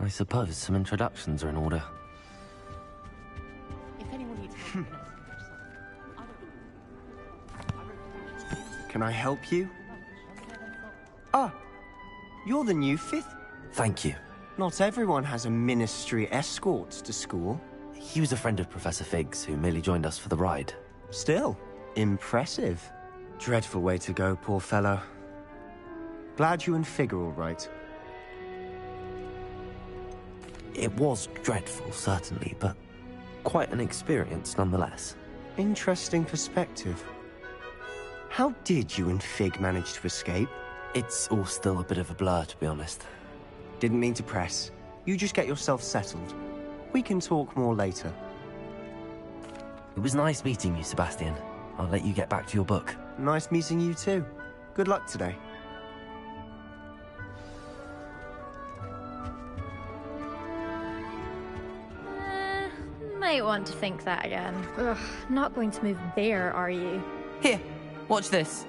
I suppose some introductions are in order. If anyone needs help, Can I help you? Ah, you're the new fifth? Thank you. Not everyone has a ministry escort to school. He was a friend of Professor Fig's who merely joined us for the ride. Still, impressive. Dreadful way to go, poor fellow. Glad you and Fig are all right. It was dreadful, certainly, but quite an experience nonetheless. Interesting perspective. How did you and Fig manage to escape? It's all still a bit of a blur, to be honest. Didn't mean to press. You just get yourself settled. We can talk more later. It was nice meeting you, Sebastian. I'll let you get back to your book. Nice meeting you too. Good luck today. Might want to think that again. Ugh, not going to move there, are you? Here, watch this.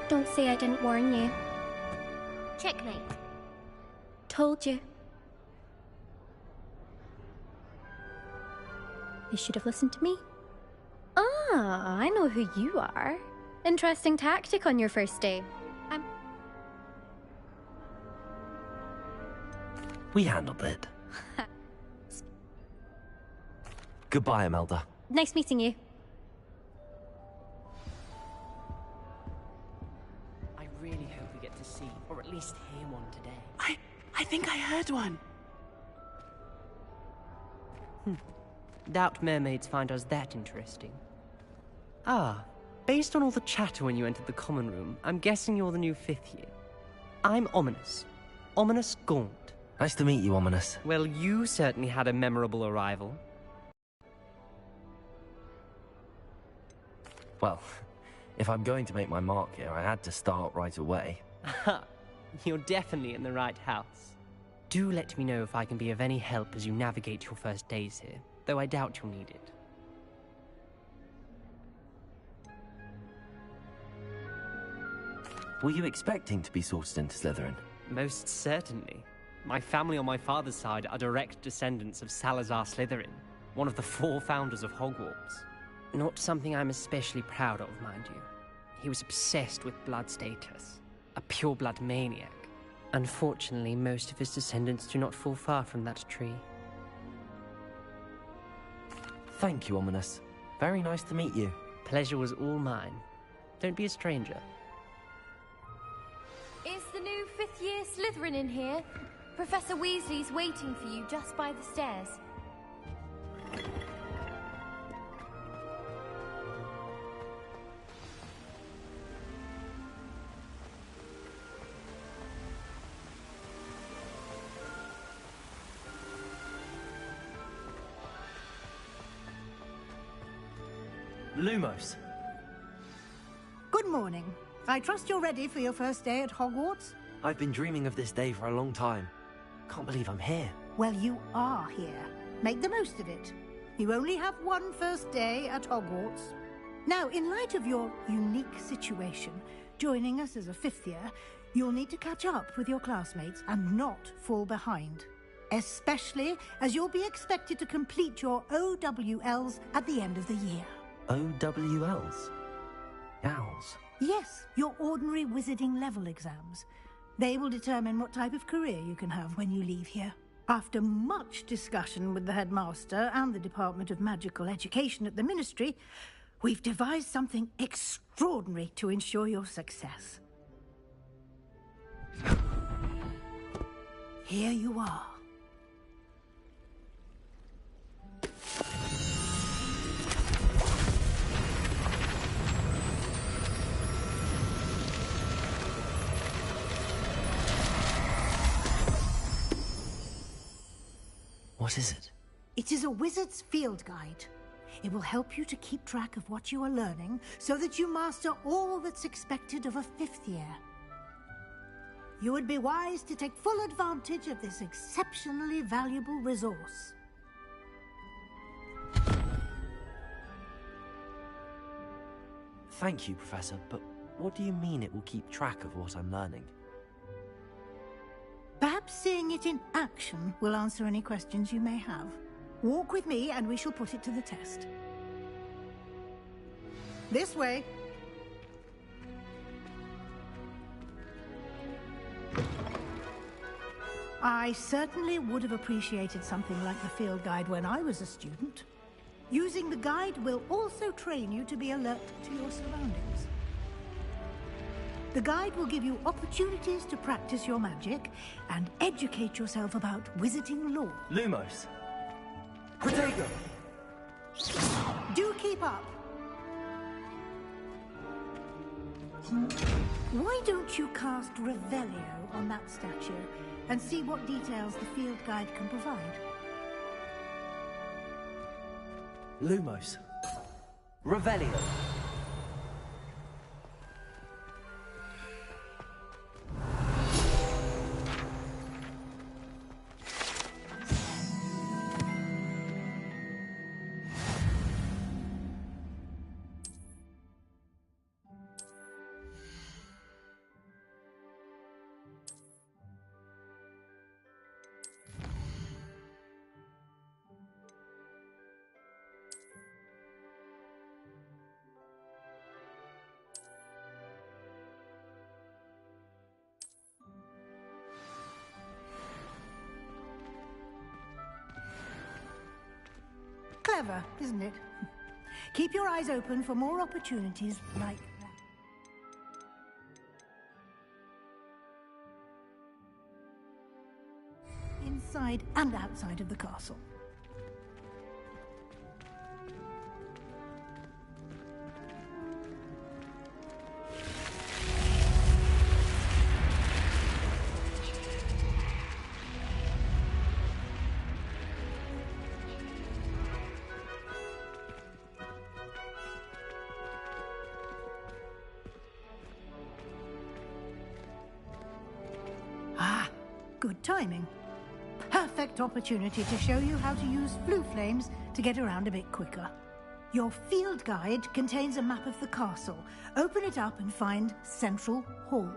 Don't say I didn't warn you. Checkmate. Told you. You should have listened to me. Ah, I know who you are. Interesting tactic on your first day. We handled it. Goodbye, Imelda. Nice meeting you. I really hope we get to see, or at least hear one today. I think I heard one. Doubt mermaids find us that interesting. Ah, based on all the chatter when you entered the common room, I'm guessing you're the new fifth year. I'm Ominous. Ominous Gaunt. Nice to meet you, Ominous. Well, you certainly had a memorable arrival. Well, if I'm going to make my mark here, I had to start right away. You're definitely in the right house. Do let me know if I can be of any help as you navigate your first days here, though I doubt you'll need it. Were you expecting to be sorted into Slytherin? Most certainly. My family on my father's side are direct descendants of Salazar Slytherin, one of the 4 founders of Hogwarts. Not something I'm especially proud of, mind you. He was obsessed with blood status, a pure-blood maniac. Unfortunately, most of his descendants do not fall far from that tree. Thank you, Ominous. Very nice to meet you. Pleasure was all mine. Don't be a stranger. Is the new 5th year Slytherin in here? Professor Weasley's waiting for you just by the stairs. Lumos. Good morning. I trust you're ready for your first day at Hogwarts? I've been dreaming of this day for a long time. Can't believe I'm here. Well, you are here. Make the most of it. You only have one first day at Hogwarts. Now, in light of your unique situation, joining us as a 5th year, you'll need to catch up with your classmates and not fall behind. Especially as you'll be expected to complete your OWLs at the end of the year. OWLs? Owls? Yes, your ordinary wizarding level exams. They will determine what type of career you can have when you leave here. After much discussion with the headmaster and the Department of Magical Education at the Ministry, we've devised something extraordinary to ensure your success. Here you are. What is it? It is a wizard's field guide. It will help you to keep track of what you are learning so that you master all that's expected of a 5th year. You would be wise to take full advantage of this exceptionally valuable resource. Thank you, Professor, but what do you mean it will keep track of what I'm learning? Perhaps seeing it in action will answer any questions you may have. Walk with me and we shall put it to the test. This way. I certainly would have appreciated something like the field guide when I was a student. Using the guide will also train you to be alert to your surroundings. The guide will give you opportunities to practice your magic and educate yourself about wizarding lore. Lumos. Protego. Do keep up. Why don't you cast Revelio on that statue and see what details the field guide can provide? Lumos. Revelio. Clever, isn't it? Keep your eyes open for more opportunities like that. Inside and outside of the castle. Good timing. Perfect opportunity to show you how to use flue flames to get around a bit quicker. Your field guide contains a map of the castle. Open it up and find Central Hall.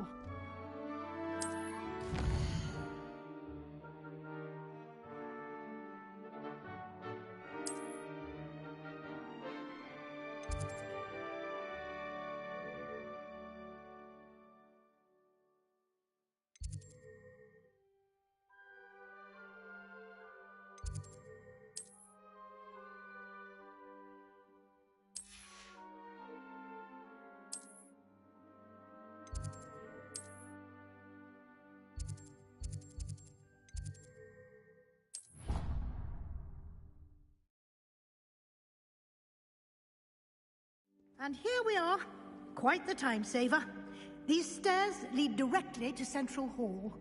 And here we are. Quite the time saver. These stairs lead directly to Central Hall.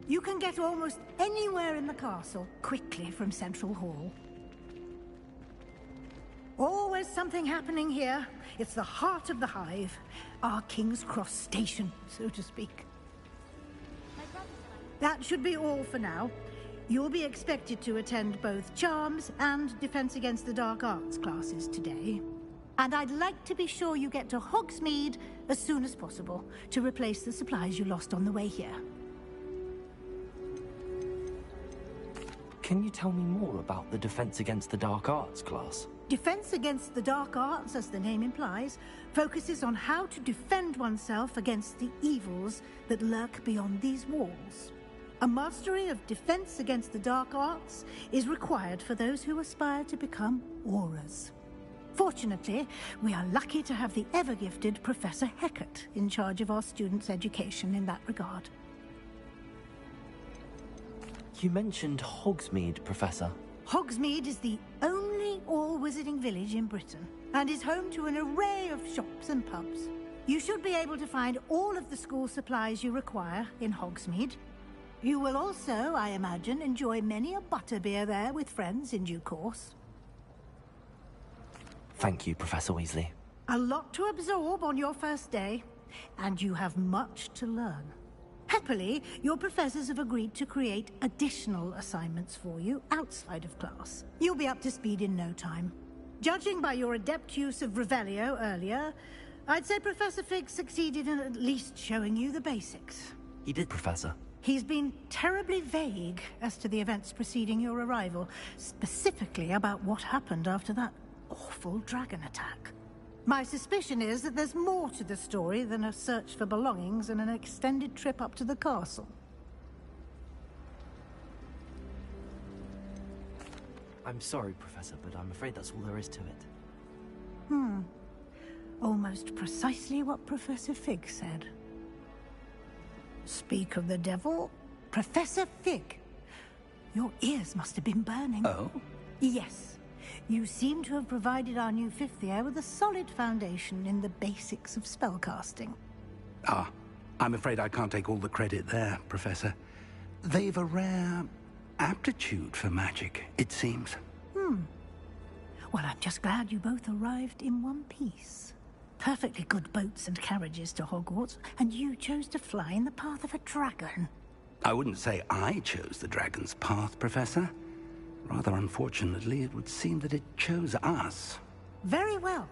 You can get almost anywhere in the castle quickly from Central Hall. Always something happening here. It's the heart of the hive. Our King's Cross station, so to speak. That should be all for now. You'll be expected to attend both Charms and Defense Against the Dark Arts classes today. And I'd like to be sure you get to Hogsmeade as soon as possible to replace the supplies you lost on the way here. Can you tell me more about the Defense Against the Dark Arts class? Defense Against the Dark Arts, as the name implies, focuses on how to defend oneself against the evils that lurk beyond these walls. A mastery of Defense Against the Dark Arts is required for those who aspire to become Auras. Fortunately, we are lucky to have the ever-gifted Professor Hecat in charge of our students' education in that regard. You mentioned Hogsmeade, Professor. Hogsmeade is the only all-wizarding village in Britain and is home to an array of shops and pubs. You should be able to find all of the school supplies you require in Hogsmeade. You will also, I imagine, enjoy many a butterbeer there with friends in due course. Thank you, Professor Weasley. A lot to absorb on your first day, and you have much to learn. Happily, your professors have agreed to create additional assignments for you outside of class. You'll be up to speed in no time. Judging by your adept use of Revelio earlier, I'd say Professor Fig succeeded in at least showing you the basics. He did, Professor. He's been terribly vague as to the events preceding your arrival, specifically about what happened after that awful dragon attack. My suspicion is that there's more to the story than a search for belongings and an extended trip up to the castle. I'm sorry, Professor, but I'm afraid that's all there is to it. Almost precisely what Professor Fig said. Speak of the devil, Professor Fig. Your ears must have been burning. Oh? Yes. You seem to have provided our new fifth year with a solid foundation in the basics of spellcasting. Ah, I'm afraid I can't take all the credit there, Professor. They've a rare aptitude for magic, it seems. Well, I'm just glad you both arrived in one piece. Perfectly good boats and carriages to Hogwarts, and you chose to fly in the path of a dragon. I wouldn't say I chose the dragon's path, Professor. Rather unfortunately, it would seem that it chose us. Very well.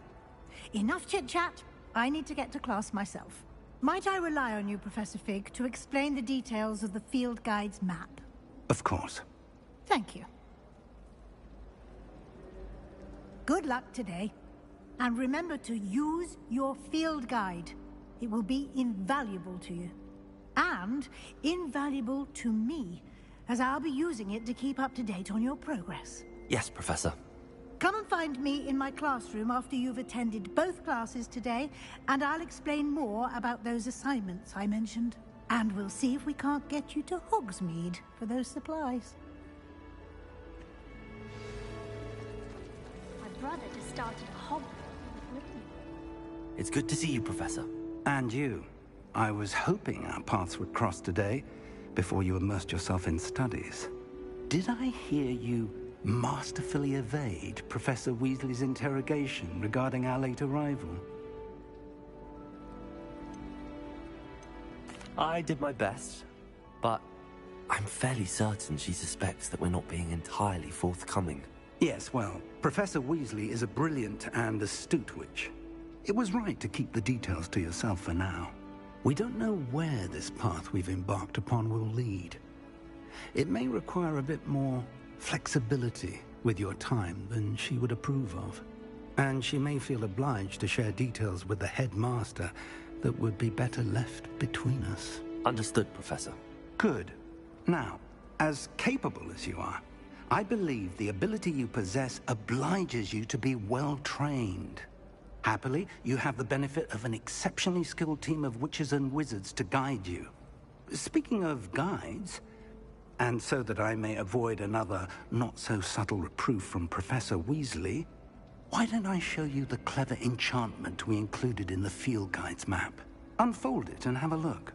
Enough chit-chat. I need to get to class myself. Might I rely on you, Professor Fig, to explain the details of the field guide's map? Of course. Thank you. Good luck today. And remember to use your field guide. It will be invaluable to you. And invaluable to me, as I'll be using it to keep up to date on your progress. Yes, Professor. Come and find me in my classroom after you've attended both classes today, and I'll explain more about those assignments I mentioned. And we'll see if we can't get you to Hogsmeade for those supplies. My brother just started a Hogwarts. It's good to see you, Professor. And you. I was hoping our paths would cross today, before you immersed yourself in studies. Did I hear you masterfully evade Professor Weasley's interrogation regarding our late arrival? I did my best, but I'm fairly certain she suspects that we're not being entirely forthcoming. Yes, well, Professor Weasley is a brilliant and astute witch. It was right to keep the details to yourself for now. We don't know where this path we've embarked upon will lead. It may require a bit more flexibility with your time than she would approve of. And she may feel obliged to share details with the headmaster that would be better left between us. Understood, Professor. Good. Now, as capable as you are, I believe the ability you possess obliges you to be well trained. Happily, you have the benefit of an exceptionally skilled team of witches and wizards to guide you. Speaking of guides, and so that I may avoid another not-so-subtle reproof from Professor Weasley, why don't I show you the clever enchantment we included in the field guide's map? Unfold it and have a look.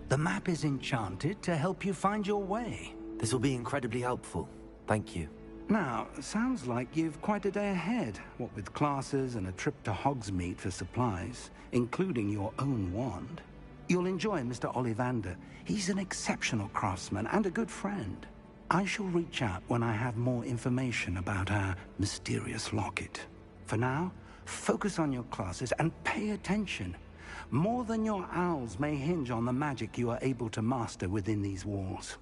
The map is enchanted to help you find your way. This will be incredibly helpful. Thank you. Now, sounds like you've quite a day ahead, what with classes and a trip to Hogsmeade for supplies, including your own wand. You'll enjoy Mr. Ollivander. He's an exceptional craftsman and a good friend. I shall reach out when I have more information about our mysterious locket. For now, focus on your classes and pay attention. More than your owls may hinge on the magic you are able to master within these walls.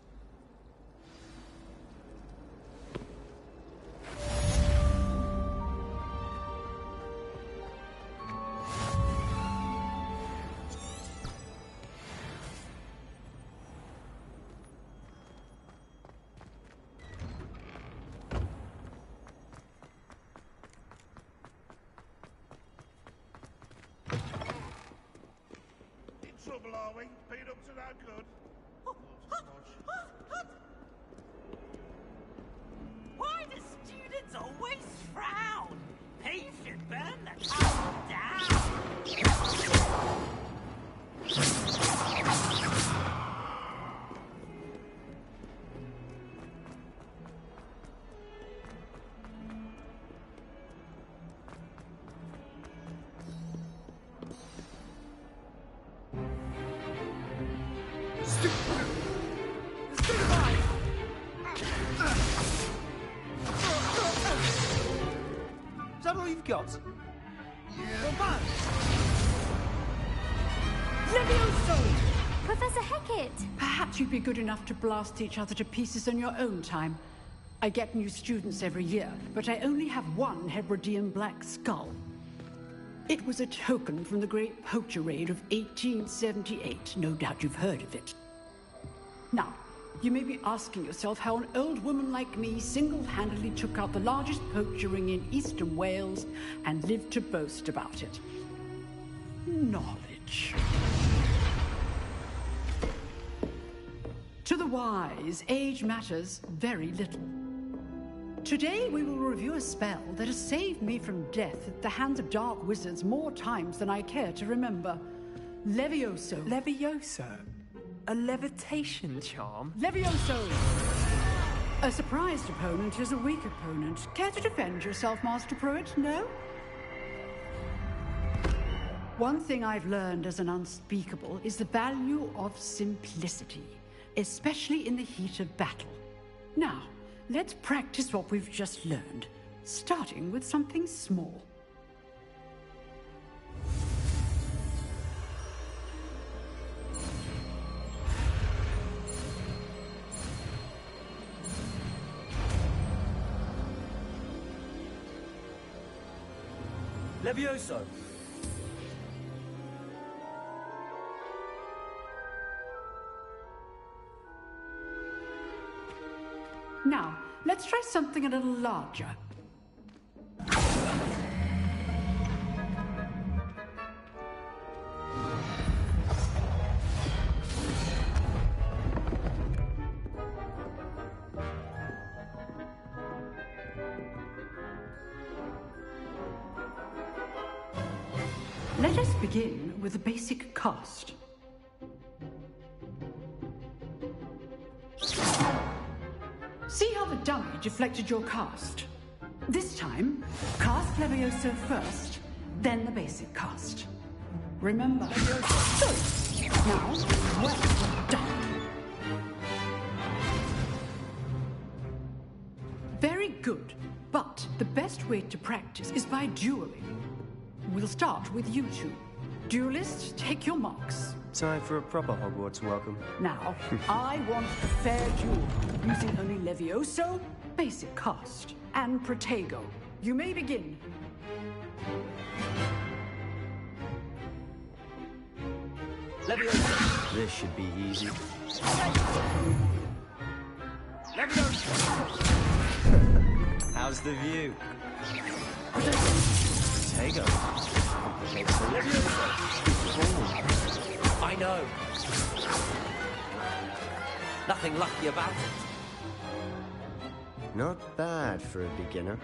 Trouble, are we? Been up to no good? Why do students always frown? He should burn the castle down. that all you've got? Levioso! Professor Hecat! Perhaps you'd be good enough to blast each other to pieces in your own time. I get new students every year, but I only have one Hebridean black skull. It was a token from the Great Poacher Raid of 1878. No doubt you've heard of it. Now, you may be asking yourself how an old woman like me single-handedly took out the largest poacher ring in eastern Wales and lived to boast about it. Knowledge. To the wise, age matters very little. Today we will review a spell that has saved me from death at the hands of dark wizards more times than I care to remember. Levioso. Levioso? A levitation charm? Levioso! A surprised opponent is a weak opponent. Care to defend yourself, Master Pruitt? No? One thing I've learned as an unspeakable is the value of simplicity, especially in the heat of battle. Now, let's practice what we've just learned, starting with something small. Levioso! Now, let's try something a little larger. Let us begin with the basic cast. See how the dummy deflected your cast? This time, cast Levioso first, then the basic cast. Remember, so, now, well done. Very good, but the best way to practice is by dueling. We'll start with you two. Duelists, take your marks. Time for a proper Hogwarts welcome. Now, I want a fair duel, using only Levioso, basic cast, and Protego. You may begin. Levioso! This should be easy. Levioso! How's the view? Protego! Levioso! I know. Nothing lucky about it. Not bad for a beginner.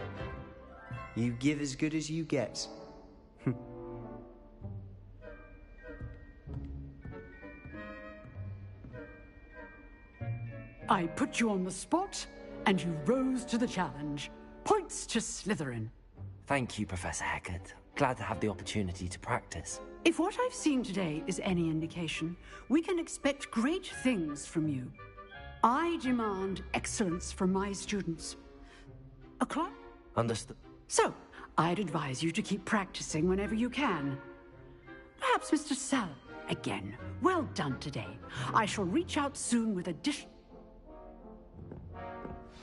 You give as good as you get. I put you on the spot, and you rose to the challenge. Points to Slytherin. Thank you, Professor Hecat. Glad to have the opportunity to practice. If what I've seen today is any indication, we can expect great things from you. I demand excellence from my students. A club? Understood. So, I'd advise you to keep practicing whenever you can. Perhaps Mr. Sal again. Well done today. I shall reach out soon with addition.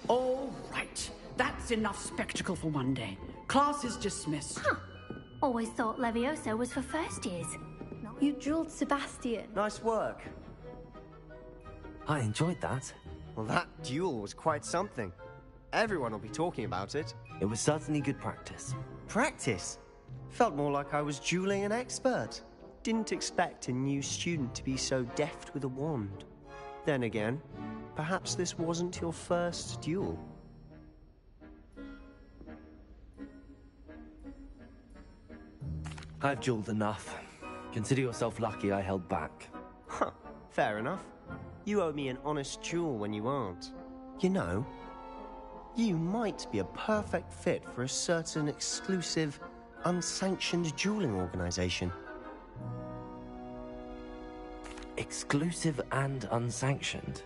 All right. That's enough spectacle for one day. Class is dismissed. Huh. Always thought Levioso was for first years. You drilled Sebastian. Nice work. I enjoyed that. Well, that duel was quite something. Everyone will be talking about it. It was certainly good practice. Practice? Felt more like I was dueling an expert. Didn't expect a new student to be so deft with a wand. Then again, perhaps this wasn't your first duel. I've dueled enough. Consider yourself lucky I held back. Huh, fair enough. You owe me an honest duel when you aren't. You know, you might be a perfect fit for a certain exclusive, unsanctioned dueling organization. Exclusive and unsanctioned.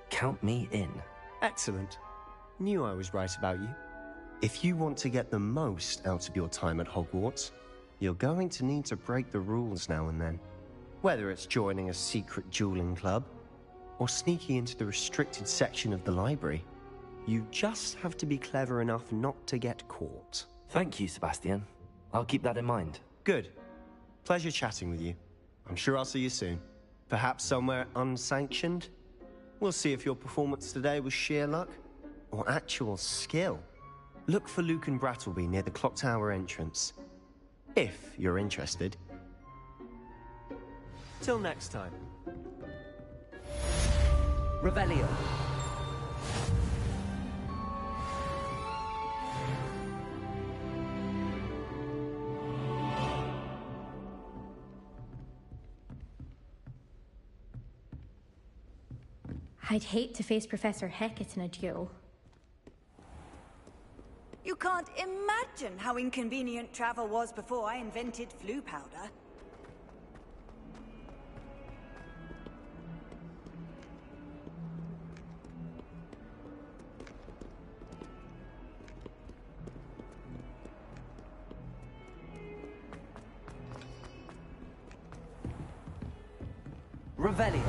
Count me in. Excellent. Knew I was right about you. If you want to get the most out of your time at Hogwarts, you're going to need to break the rules now and then. Whether it's joining a secret dueling club, or sneaking into the restricted section of the library, you just have to be clever enough not to get caught. Thank you, Sebastian. I'll keep that in mind. Good. Pleasure chatting with you. I'm sure I'll see you soon. Perhaps somewhere unsanctioned? We'll see if your performance today was sheer luck or actual skill. Look for Luke and Brattleby near the clock tower entrance, if you're interested. Till next time. Revelio. I'd hate to face Professor Hecat in a duel. You can't imagine how inconvenient travel was before I invented flu powder. Revelio.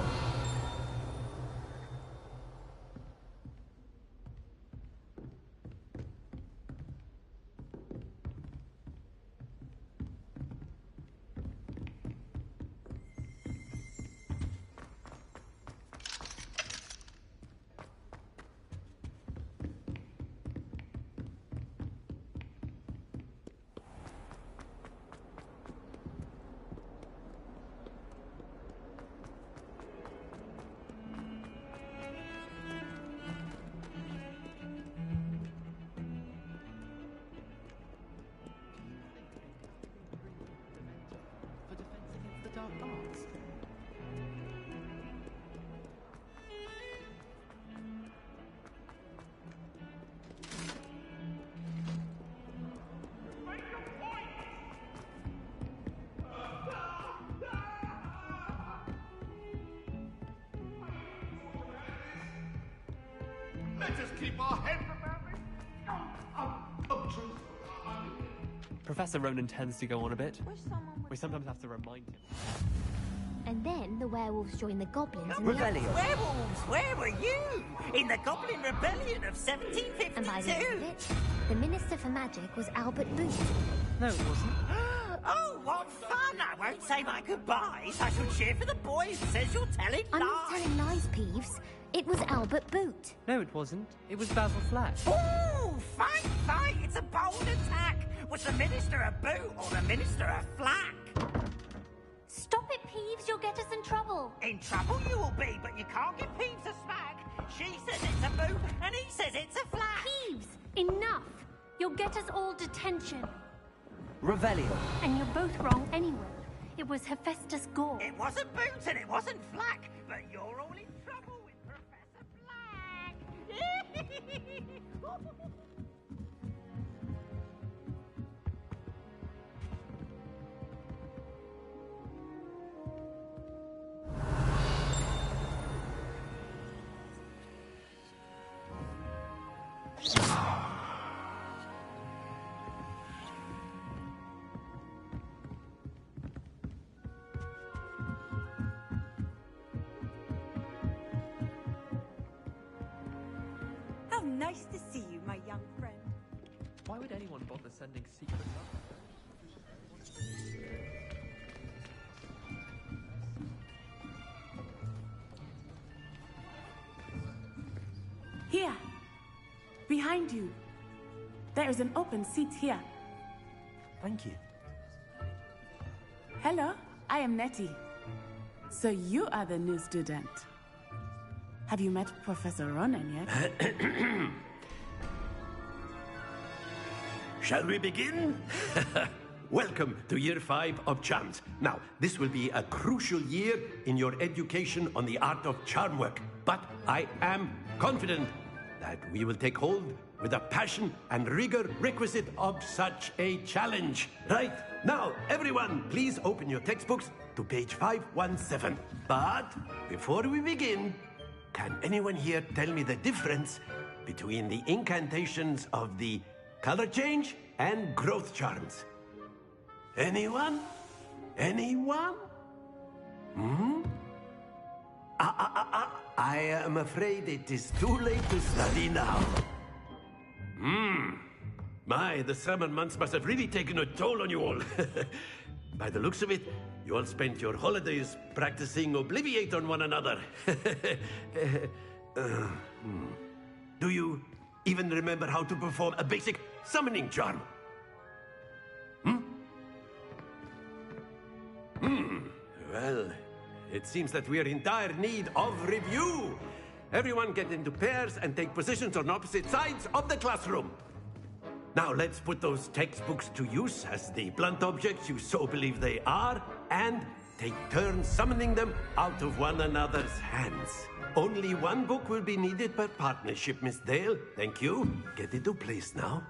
Let us keep our heads about it. Professor Ronan tends to go on a bit. We sometimes have to remind him. And then the werewolves join the goblins and Rebellion. Werewolves, where were you? In the Goblin Rebellion of 1752. And by the end of it, the Minister for Magic was Albert Booth. No, it wasn't. Oh, what fun! I won't say my goodbyes. I shall cheer for the boys who says you're telling I'm lies. not telling lies, Peeves. It was Albert Boot. No, it wasn't. It was Basil Flack. Ooh, fight, fight! It's a bold attack. Was the Minister a boot or the Minister a flack? Stop it, Peeves. You'll get us in trouble. In trouble you will be, but you can't give Peeves a smack. She says it's a boot, and he says it's a flack. Peeves, enough. You'll get us all detention. Revelio. And you're both wrong anyway. It was Hephaestus Gore. It wasn't boot and it wasn't flack, but you're all in trouble with Professor Black. How nice to see you, my young friend. Why would anyone bother sending secret love? Here, behind you. There is an open seat here. Thank you. Hello, I am Nettie. So you are the new student. Have you met Professor Ronan yet? Shall we begin? Welcome to Year 5 of Charms. Now, this will be a crucial year in your education on the art of charm work. But I am confident that we will take hold with the passion and rigor requisite of such a challenge. Right, now, everyone, please open your textbooks to page 517. But before we begin, can anyone here tell me the difference between the incantations of the color change, and growth charms. Anyone? Anyone? I am afraid it is too late to study now. My, the summer months must have really taken a toll on you all. By the looks of it, you all spent your holidays practicing Obliviate on one another. Do you even remember how to perform a basic summoning charm? Well, it seems that we are in dire need of review. Everyone get into pairs and take positions on opposite sides of the classroom. Now let's put those textbooks to use as the blunt objects you so believe they are, and take turns summoning them out of one another's hands. Only one book will be needed per partnership, Miss Dale. Thank you. Get into place now.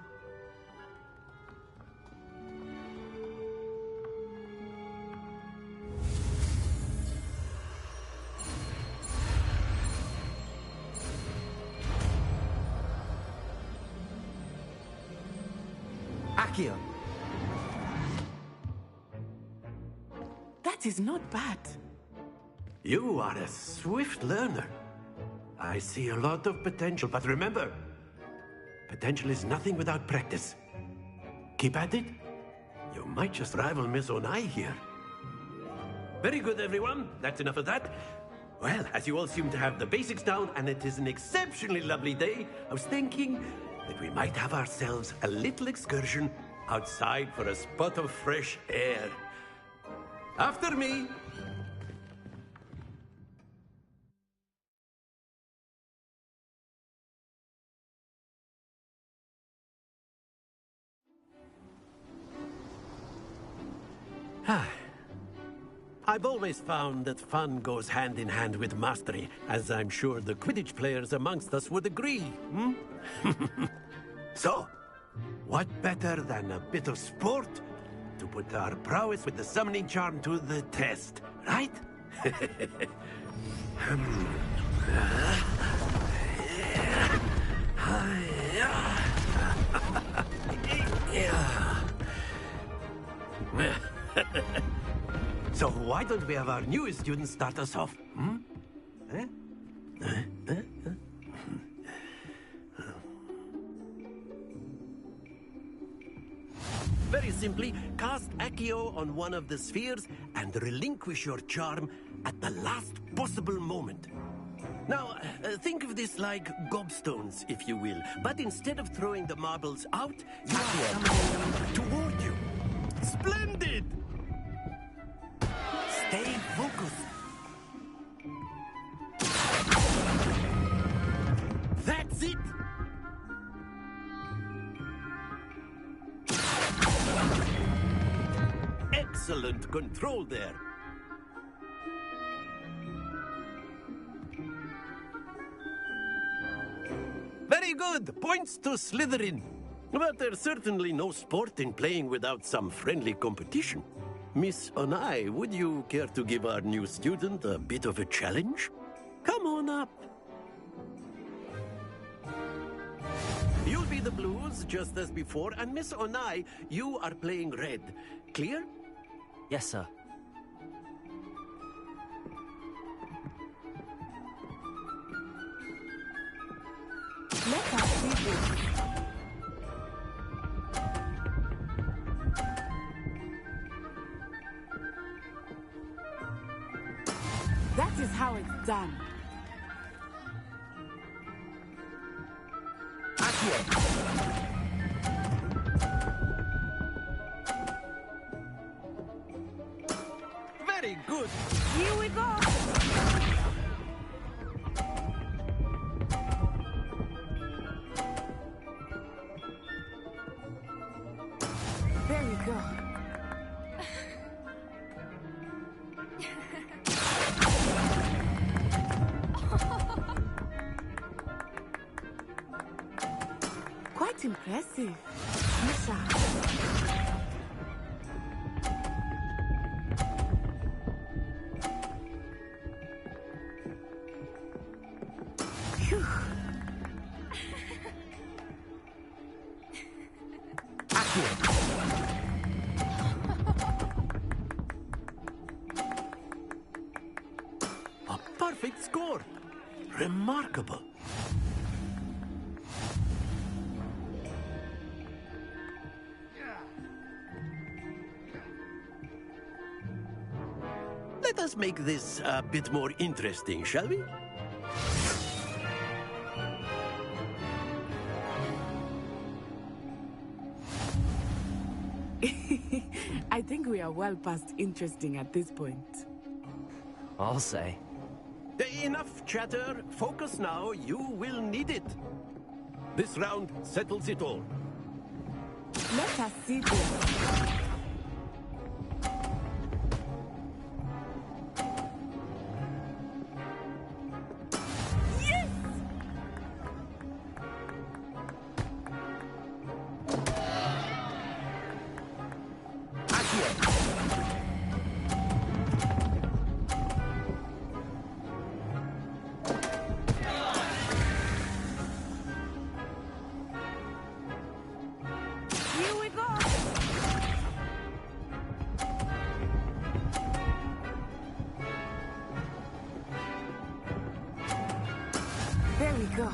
Accio. That is not bad. You are a swift learner. I see a lot of potential, but remember, potential is nothing without practice. Keep at it. You might just rival Miss Onai here. Very good, everyone. That's enough of that. Well, as you all seem to have the basics down, and it is an exceptionally lovely day, I was thinking that we might have ourselves a little excursion outside for a spot of fresh air. After me. I've always found that fun goes hand in hand with mastery, as I'm sure the Quidditch players amongst us would agree. So, what better than a bit of sport to put our prowess with the summoning charm to the test, right? So why don't we have our newest student start us off? Very simply, cast Accio on one of the spheres and relinquish your charm at the last possible moment. Now, think of this like gobstones, if you will. But instead of throwing the marbles out, you are summoning them toward you. Splendid! Stay focused. That's it! Excellent control there. Very good. Points to Slytherin. But there's certainly no sport in playing without some friendly competition. Miss Onai, would you care to give our new student a bit of a challenge? Come on up. You'll be the blues, just as before, and Miss Onai, you are playing red. Clear? Yes, sir. Let us see this. That is how it's done. Very good. Here we go. There you go. Quite impressive. Misha. A perfect score. Remarkable. Let us make this a bit more interesting, shall we? I think we are well past interesting at this point. I'll say. Enough chatter. Focus now. You will need it. This round settles it all. Let us see this. There we go.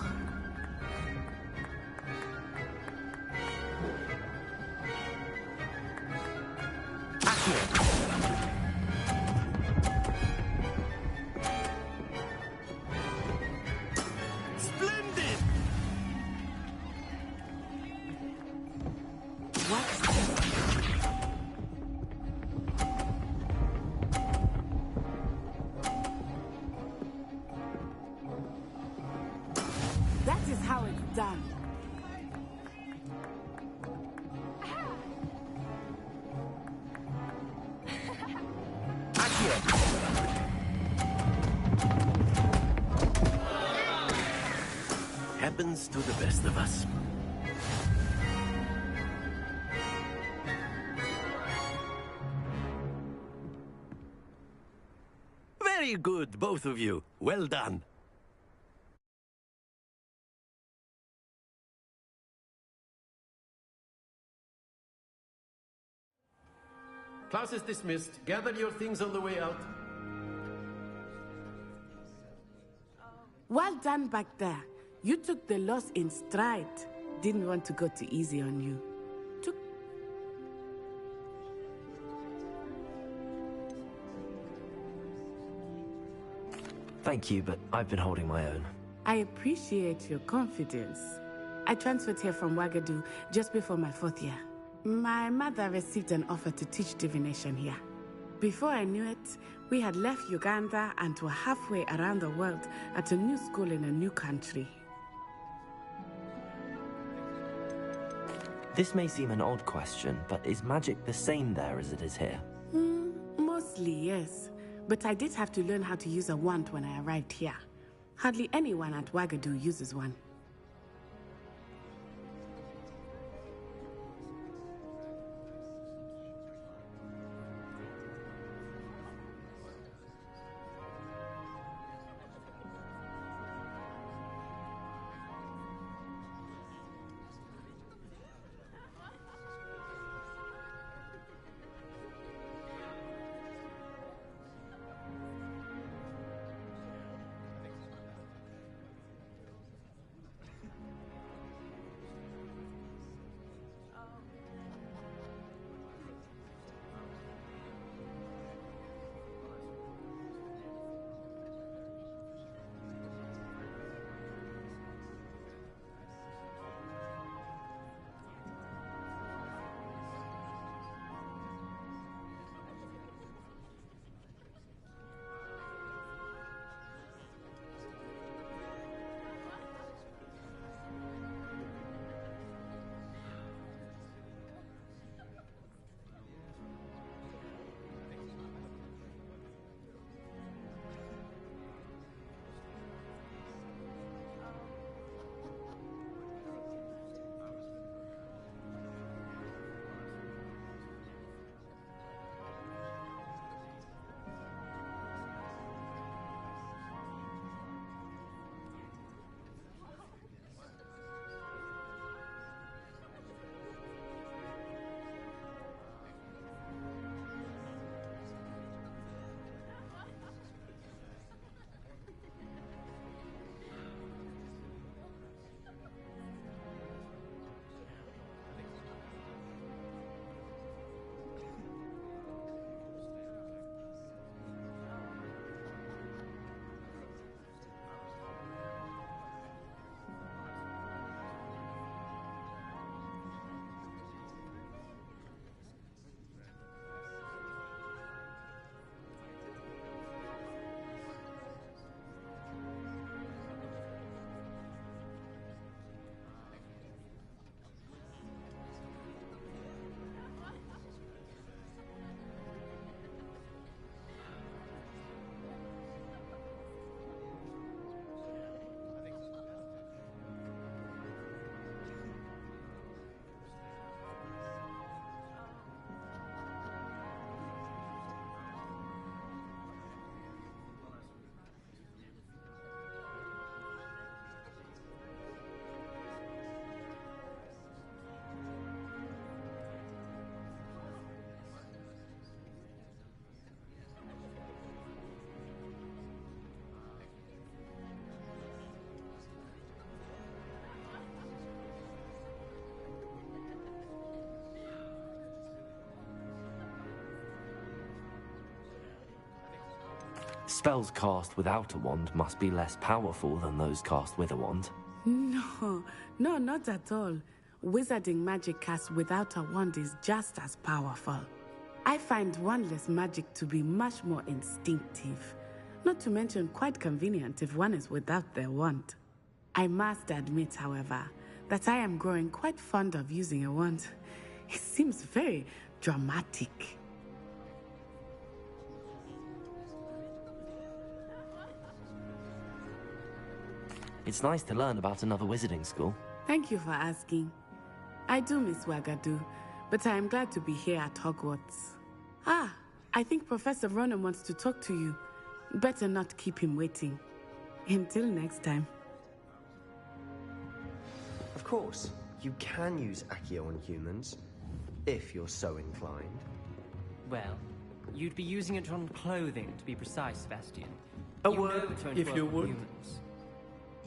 Splendid! What's That is how it's done. Happens to the best of us. Very good, both of you. Well done. Class is dismissed. Gather your things on the way out. Well done back there. You took the loss in stride. Didn't want to go too easy on you. Thank you, but I've been holding my own. I appreciate your confidence. I transferred here from Wagadu just before my 4th year. My mother received an offer to teach divination here. Before I knew it, we had left Uganda and were halfway around the world at a new school in a new country. This may seem an odd question, but is magic the same there as it is here? Mostly, yes. But I did have to learn how to use a wand when I arrived here. Hardly anyone at Wagadu uses one. Spells cast without a wand must be less powerful than those cast with a wand. No, not at all. Wizarding magic cast without a wand is just as powerful. I find wandless magic to be much more instinctive. Not to mention quite convenient if one is without their wand. I must admit, however, that I am growing quite fond of using a wand. It seems very dramatic. It's nice to learn about another wizarding school. Thank you for asking. I do miss Wagadu, but I am glad to be here at Hogwarts. Ah, I think Professor Ronan wants to talk to you. Better not keep him waiting. Until next time. Of course, you can use Accio on humans, if you're so inclined. Well, you'd be using it on clothing, to be precise, Sebastian. A word, if you would. Humans.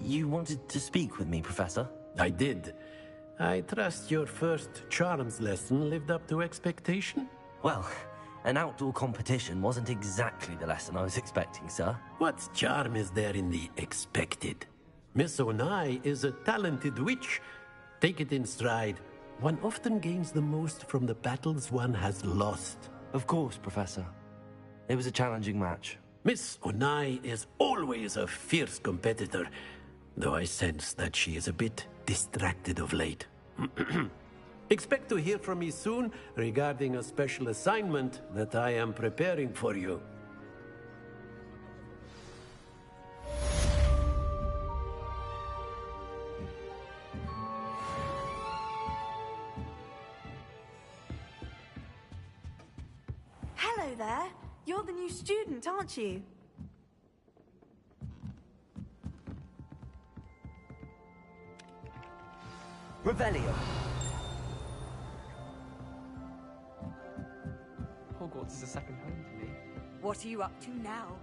You wanted to speak with me, Professor? I did. I trust your first charms lesson lived up to expectation? Well, an outdoor competition wasn't exactly the lesson I was expecting, sir. What charm is there in the expected? Miss Onai is a talented witch. Take it in stride. One often gains the most from the battles one has lost. Of course, Professor. It was a challenging match. Miss Onai is always a fierce competitor, though I sense that she is a bit distracted of late. Expect to hear from me soon regarding a special assignment that I am preparing for you. Hello there. You're the new student, aren't you? Revelio. Hogwarts is a second home to me. What are you up to now?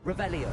Revelio.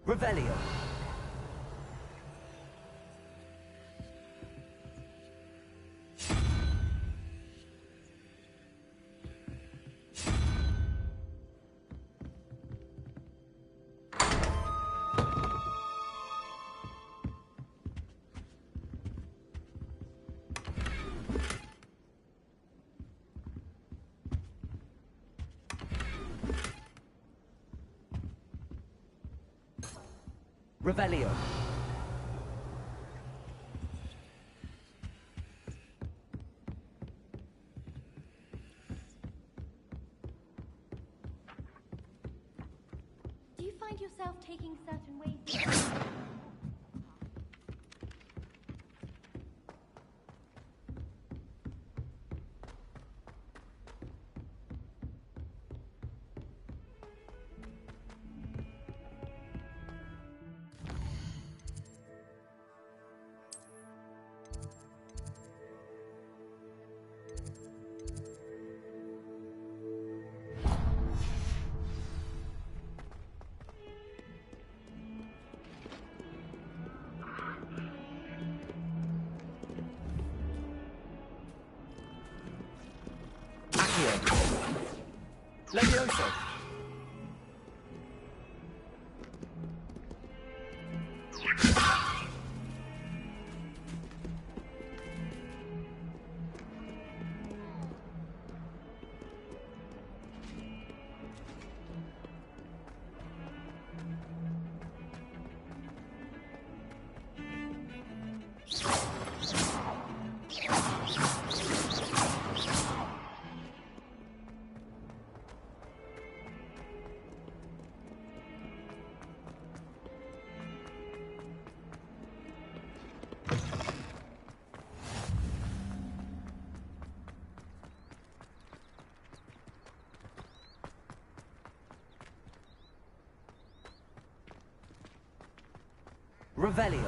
Revelio. Revelio. Do you find yourself taking certain ways? Levioso. Revelio.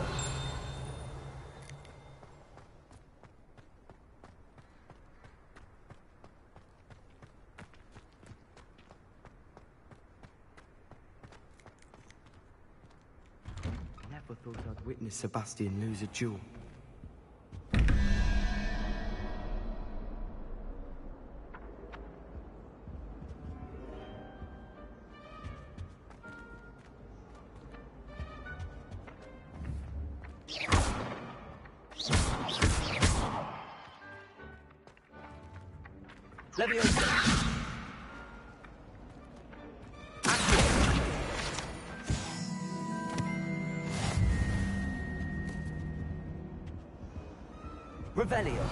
Never thought I'd witness Sebastian lose a duel. Levioso. Revelio.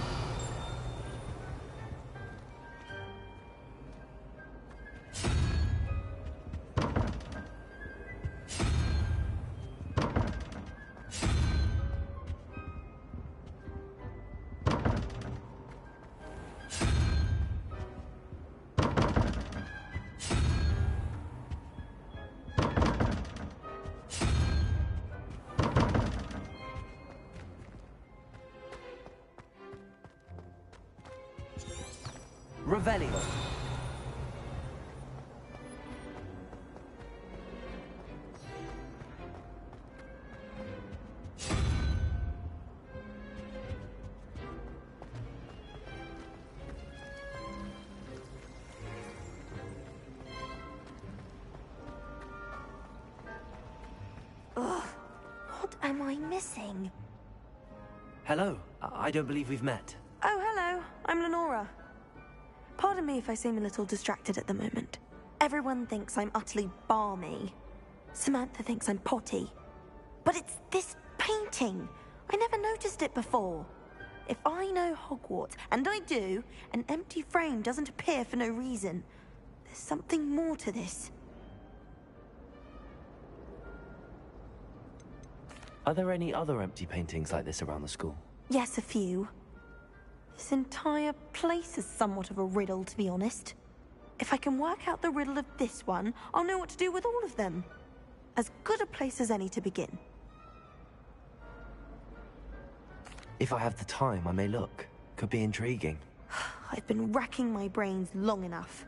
Revelio. Ugh, what am I missing? Hello. I don't believe we've met. Oh, hello. I'm Lenora. Pardon me if I seem a little distracted at the moment. Everyone thinks I'm utterly balmy. Samantha thinks I'm potty. But it's this painting. I never noticed it before. If I know Hogwarts, and I do, an empty frame doesn't appear for no reason. There's something more to this. Are there any other empty paintings like this around the school? Yes, a few. This entire place is somewhat of a riddle, to be honest. If I can work out the riddle of this one, I'll know what to do with all of them. As good a place as any to begin. If I have the time, I may look. Could be intriguing. I've been racking my brains long enough.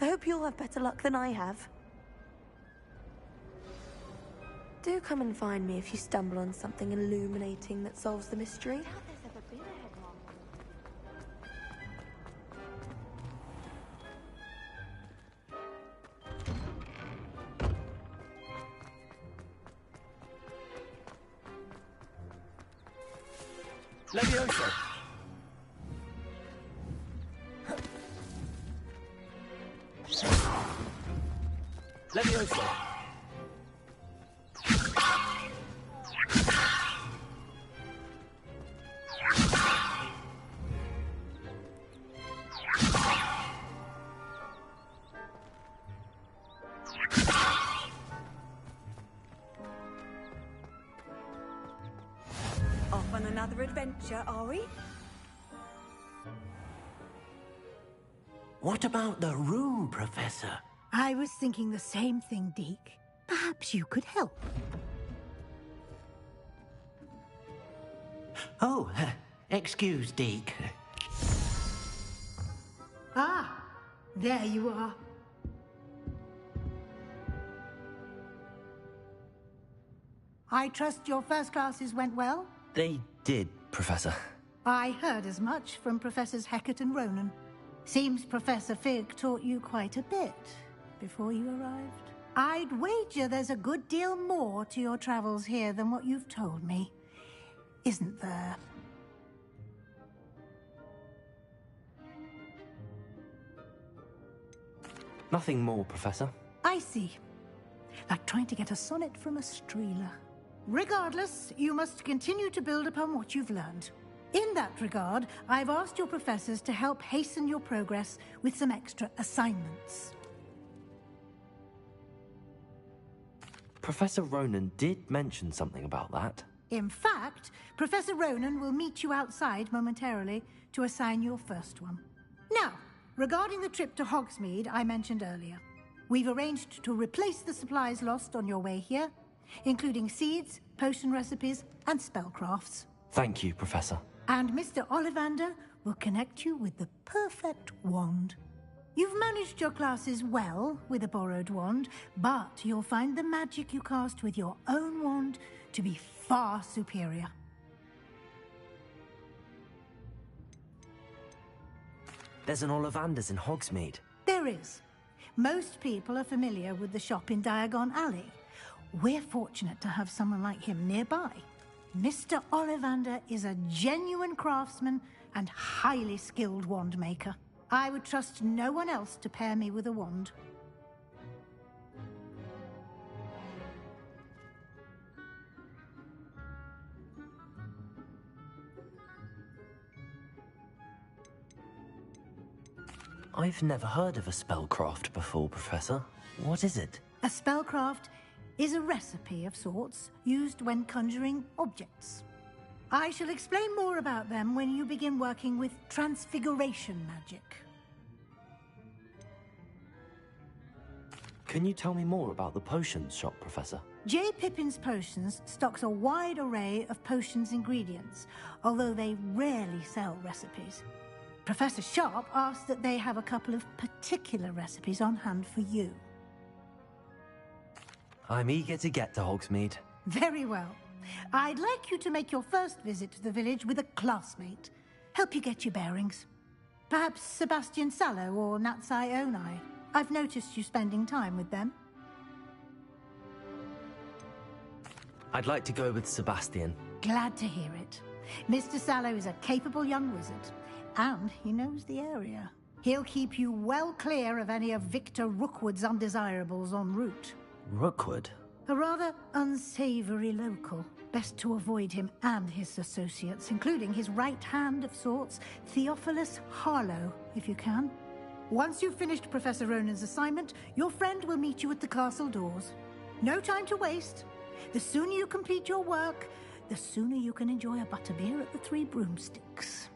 I hope you'll have better luck than I have. Do come and find me if you stumble on something illuminating that solves the mystery. Levioso. Levioso. another adventure, are we? What about the room, Professor? I was thinking the same thing, Deke. Perhaps you could help. Oh, excuse, Deke. Ah, there you are. I trust your first classes went well? They did, Professor. I heard as much from Professors Hecat and Ronan. Seems Professor Fig taught you quite a bit before you arrived. I'd wager there's a good deal more to your travels here than what you've told me. Isn't there? Nothing more, Professor. I see. Like trying to get a sonnet from a streeler. Regardless, you must continue to build upon what you've learned. In that regard, I've asked your professors to help hasten your progress with some extra assignments. Professor Ronan did mention something about that. In fact, Professor Ronan will meet you outside momentarily to assign your first one. Now, regarding the trip to Hogsmeade I mentioned earlier, we've arranged to replace the supplies lost on your way here, including seeds, potion recipes, and spellcrafts. Thank you, Professor. And Mr. Ollivander will connect you with the perfect wand. You've managed your classes well with a borrowed wand, but you'll find the magic you cast with your own wand to be far superior. There's an Ollivander's in Hogsmeade. There is. Most people are familiar with the shop in Diagon Alley. We're fortunate to have someone like him nearby. Mr. Ollivander is a genuine craftsman and highly skilled wand maker. I would trust no one else to pair me with a wand. I've never heard of a spellcraft before, Professor. What is it? A spellcraft is a recipe of sorts used when conjuring objects. I shall explain more about them when you begin working with transfiguration magic. Can you tell me more about the potions shop, Professor? J. Pippin's Potions stocks a wide array of potions ingredients, although they rarely sell recipes. Professor Sharp asked that they have a couple of particular recipes on hand for you. I'm eager to get to Hogsmeade. Very well. I'd like you to make your first visit to the village with a classmate. Help you get your bearings. Perhaps Sebastian Sallow or Natsai Onai. I've noticed you spending time with them. I'd like to go with Sebastian. Glad to hear it. Mr. Sallow is a capable young wizard, and he knows the area. He'll keep you well clear of any of Victor Rookwood's undesirables en route. Rookwood? A rather unsavory local. Best to avoid him and his associates, including his right hand of sorts, Theophilus Harlow, if you can. Once you've finished Professor Ronan's assignment, your friend will meet you at the castle doors. No time to waste. The sooner you complete your work, the sooner you can enjoy a butterbeer at the Three Broomsticks.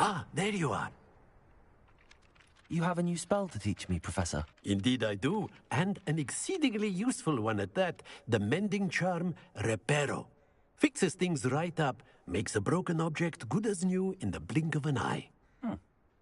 Ah, there you are. You have a new spell to teach me, Professor. Indeed I do, and an exceedingly useful one at that. The mending charm, Reparo. Fixes things right up, makes a broken object good as new in the blink of an eye.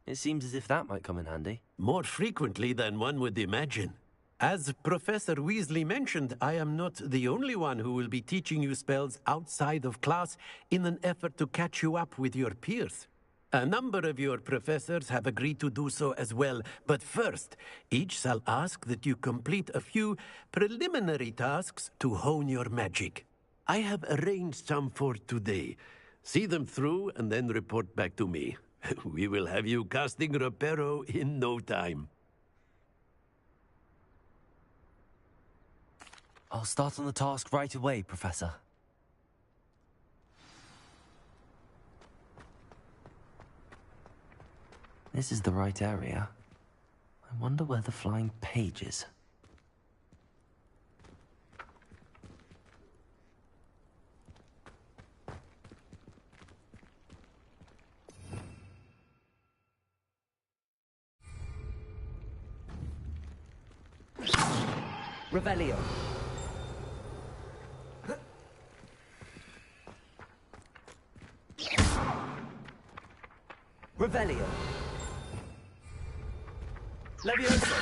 It seems as if that might come in handy. More frequently than one would imagine. As Professor Weasley mentioned, I am not the only one who will be teaching you spells outside of class in an effort to catch you up with your peers. A number of your professors have agreed to do so as well, but first, each shall ask that you complete a few preliminary tasks to hone your magic. I have arranged some for today. See them through and then report back to me. We will have you casting Reparo in no time. I'll start on the task right away, Professor. This is the right area. I wonder where the flying page is. Revelio. Revelio. Levioso.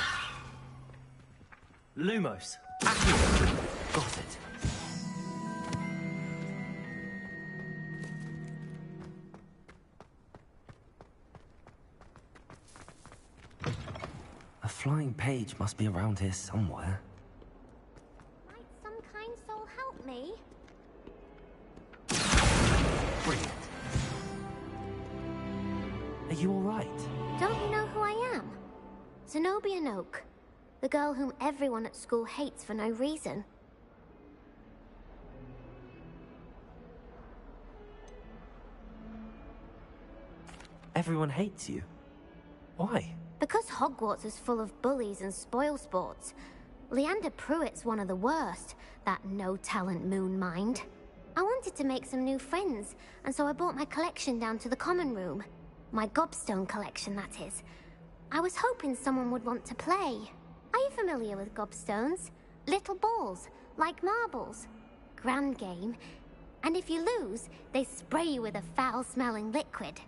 Lumos. Accio. Got it. A flying page must be around here somewhere. Might some kind soul help me? Brilliant. Are you all right? Don't you know who I am? Zenobia Noak, the girl whom everyone at school hates for no reason. Everyone hates you. Why? Because Hogwarts is full of bullies and spoilsports. Leander Pruitt's one of the worst, that no-talent moon mind. I wanted to make some new friends, and so I brought my collection down to the common room. My gobstone collection, that is. I was hoping someone would want to play. Are you familiar with gobstones? Little balls, like marbles. Grand game. And if you lose, they spray you with a foul-smelling liquid.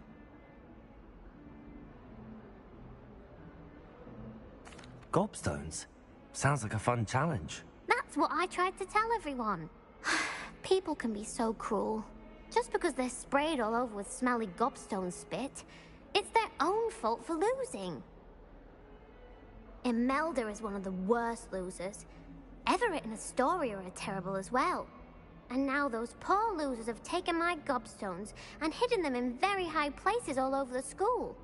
Gobstones? Sounds like a fun challenge. That's what I tried to tell everyone. People can be so cruel. Just because they're sprayed all over with smelly gobstone spit, it's their own fault for losing. Imelda is one of the worst losers. Everett and Astoria are terrible as well. And now those poor losers have taken my gobstones and hidden them in very high places all over the school.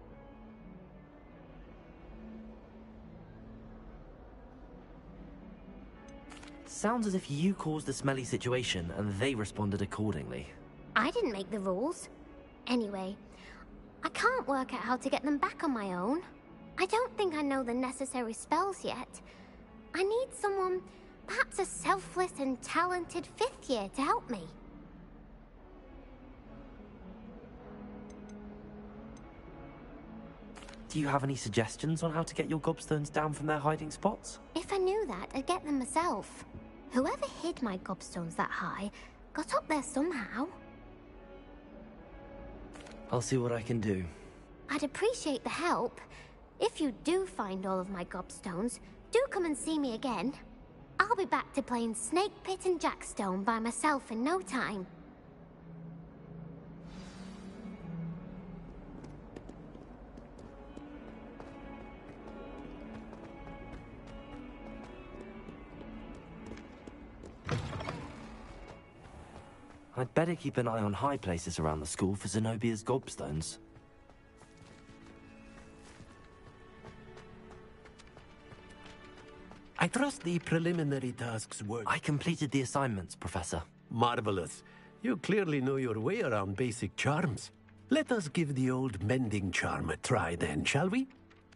Sounds as if you caused the smelly situation and they responded accordingly. I didn't make the rules. Anyway, I can't work out how to get them back on my own. I don't think I know the necessary spells yet. I need someone, perhaps a selfless and talented 5th year to help me. Do you have any suggestions on how to get your gobstones down from their hiding spots? If I knew that, I'd get them myself. Whoever hid my gobstones that high got up there somehow. I'll see what I can do. I'd appreciate the help. If you do find all of my gobstones, do come and see me again. I'll be back to playing Snake Pit and Jackstone by myself in no time. I'd better keep an eye on high places around the school for Zenobia's gobstones. I trust the preliminary tasks were... I completed the assignments, Professor. Marvelous. You clearly know your way around basic charms. Let us give the old mending charm a try then, shall we?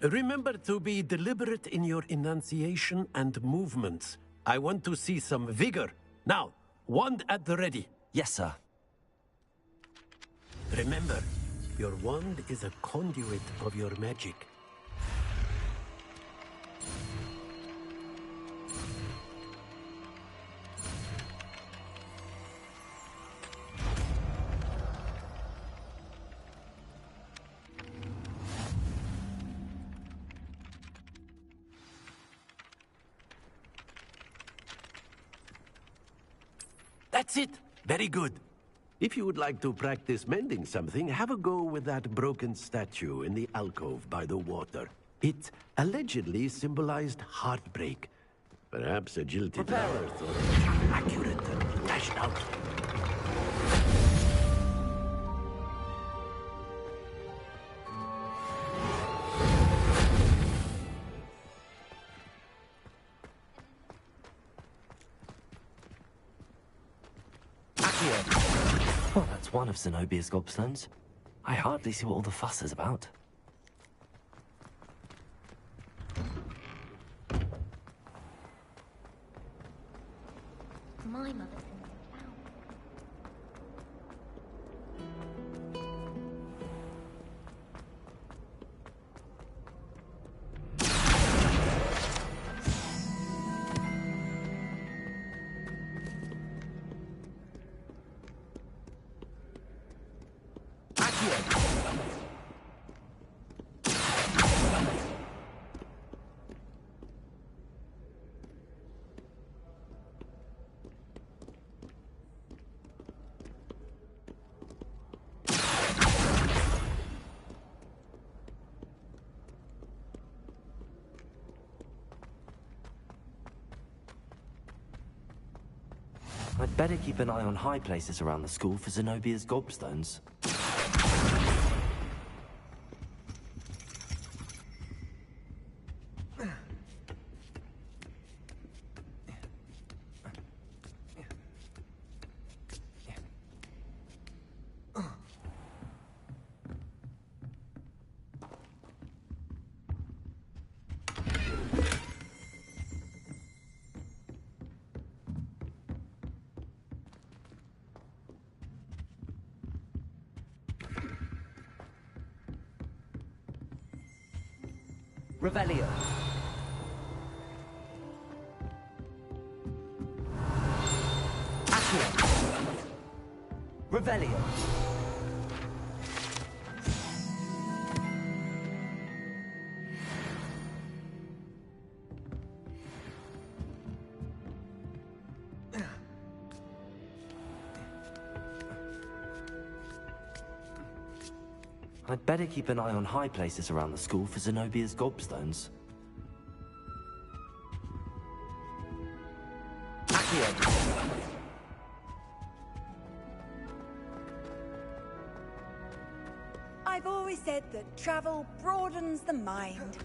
Remember to be deliberate in your enunciation and movements. I want to see some vigor. Now, wand at the ready. Yes, sir. Remember, Your wand is a conduit of your magic. That's it! Very good. If you would like to practice mending something, have a go with that broken statue in the alcove by the water. It allegedly symbolized heartbreak. Perhaps a jilted lover thought it was accurate and lashed out. Well, that's one of Zenobia's gobstones. I hardly see what all the fuss is about. My mother's in town. I'd better keep an eye on high places around the school for Zenobia's gobstones. Revelio. Accio. Revelio. I'd better keep an eye on high places around the school for Zenobia's gobstones. Accio. I've always said that travel broadens the mind.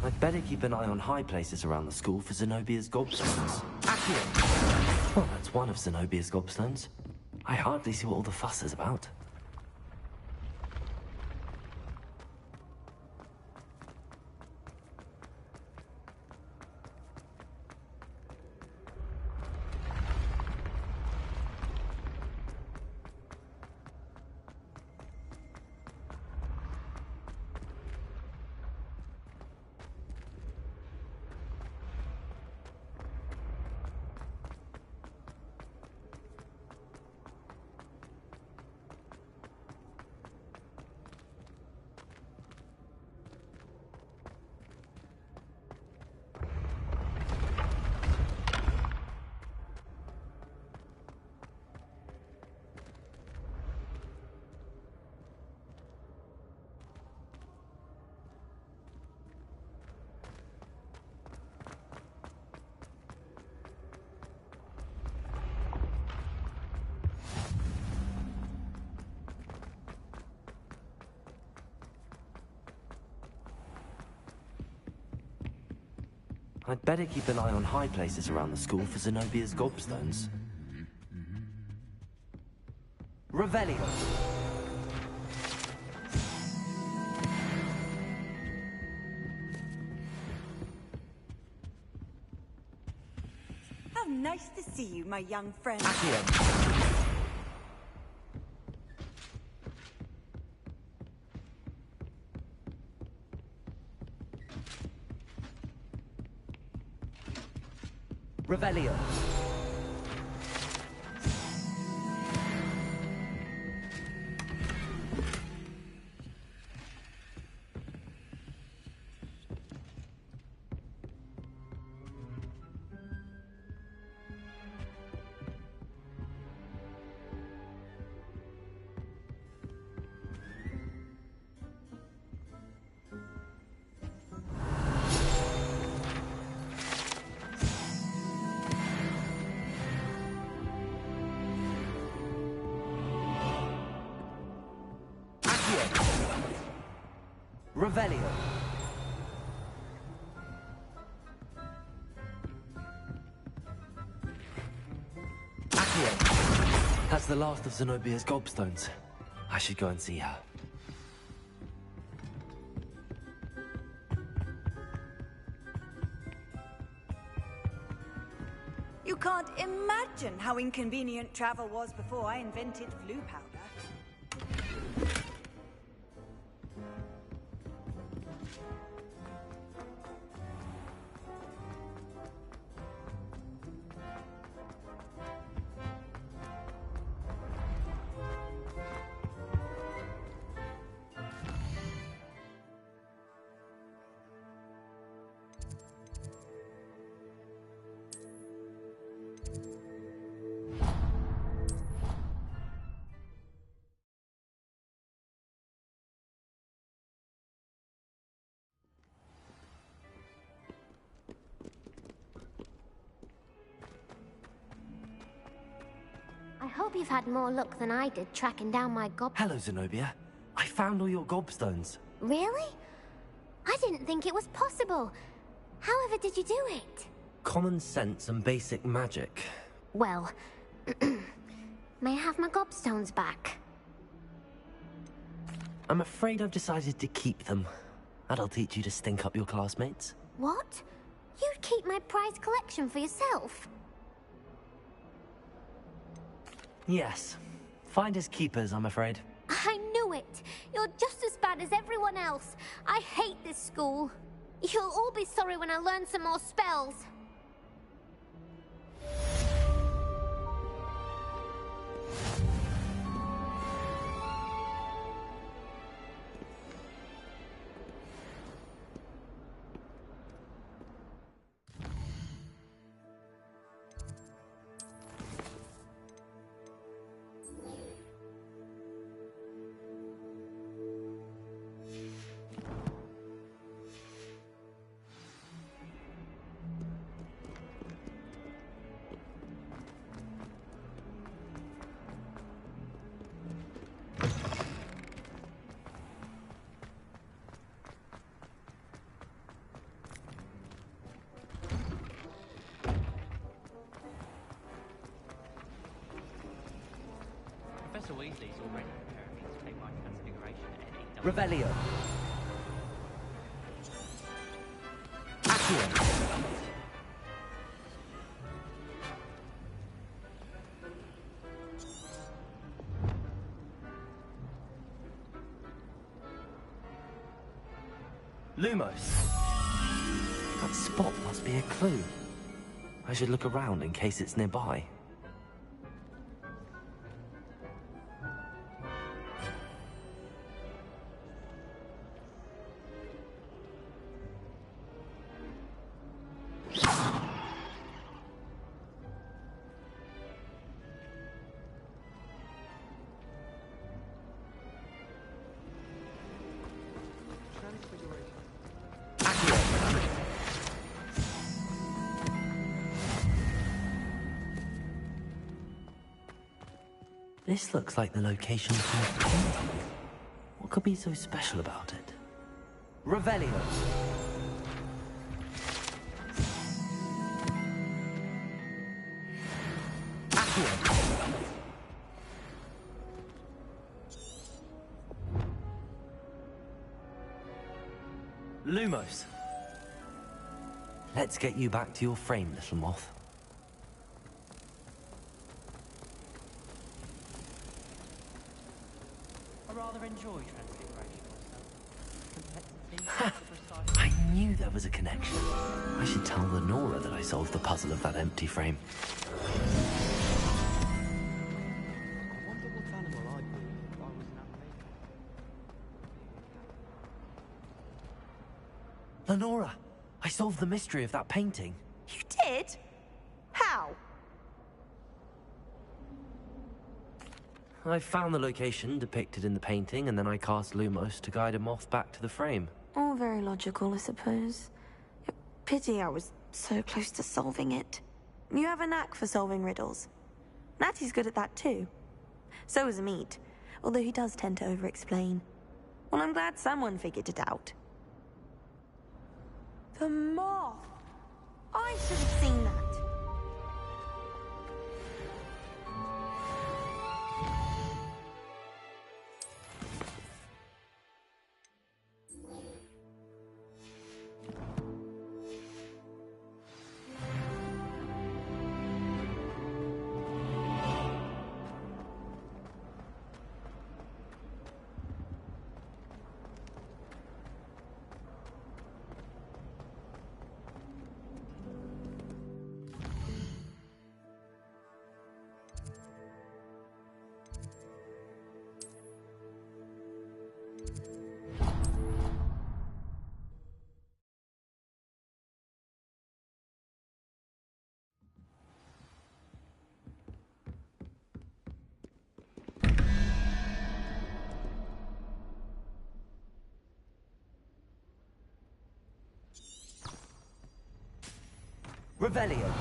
I'd better keep an eye on high places around the school for Zenobia's gobstones. Accio! Well, that's one of Zenobia's gobstones. I hardly see what all the fuss is about. I'd better keep an eye on high places around the school for Zenobia's gobstones. Revelio! How nice to see you, my young friend. Accio! Revelio. Revelio. Accio. That's the last of Zenobia's gobstones. I should go and see her. You can't imagine how inconvenient travel was before I invented flu powder. I hope you've had more luck than I did tracking down my Hello, Zenobia. I found all your gobstones. Really? I didn't think it was possible. However did you do it? Common sense and basic magic. Well, may I have my gobstones back? I'm afraid I've decided to keep them. That'll teach you to stink up your classmates. What? You'd keep my prized collection for yourself? Yes. Finders keepers, I'm afraid. I knew it! You're just as bad as everyone else. I hate this school. You'll all be sorry when I learn some more spells. Professor Weasley's already preparing me to take my transfiguration at any time. Revelio. Accio. Lumos. That spot must be a clue. I should look around in case it's nearby. This looks like the location from the painting. What could be so special about it? Revelio. Accio. Lumos. Let's get you back to your frame, little moth. I rather enjoy transfiguration myself. I knew there was a connection. I should tell Lenora that I solved the puzzle of that empty frame. Lenora, I solved the mystery of that painting. You did? How? I found the location depicted in the painting, and then I cast Lumos to guide a moth back to the frame. All very logical, I suppose. Pity I was so close to solving it. You have a knack for solving riddles. Natty's good at that too. So is Amit, although he does tend to over-explain. Well, I'm glad someone figured it out. The moth! I should have seen that. Revelio.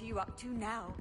you up to now?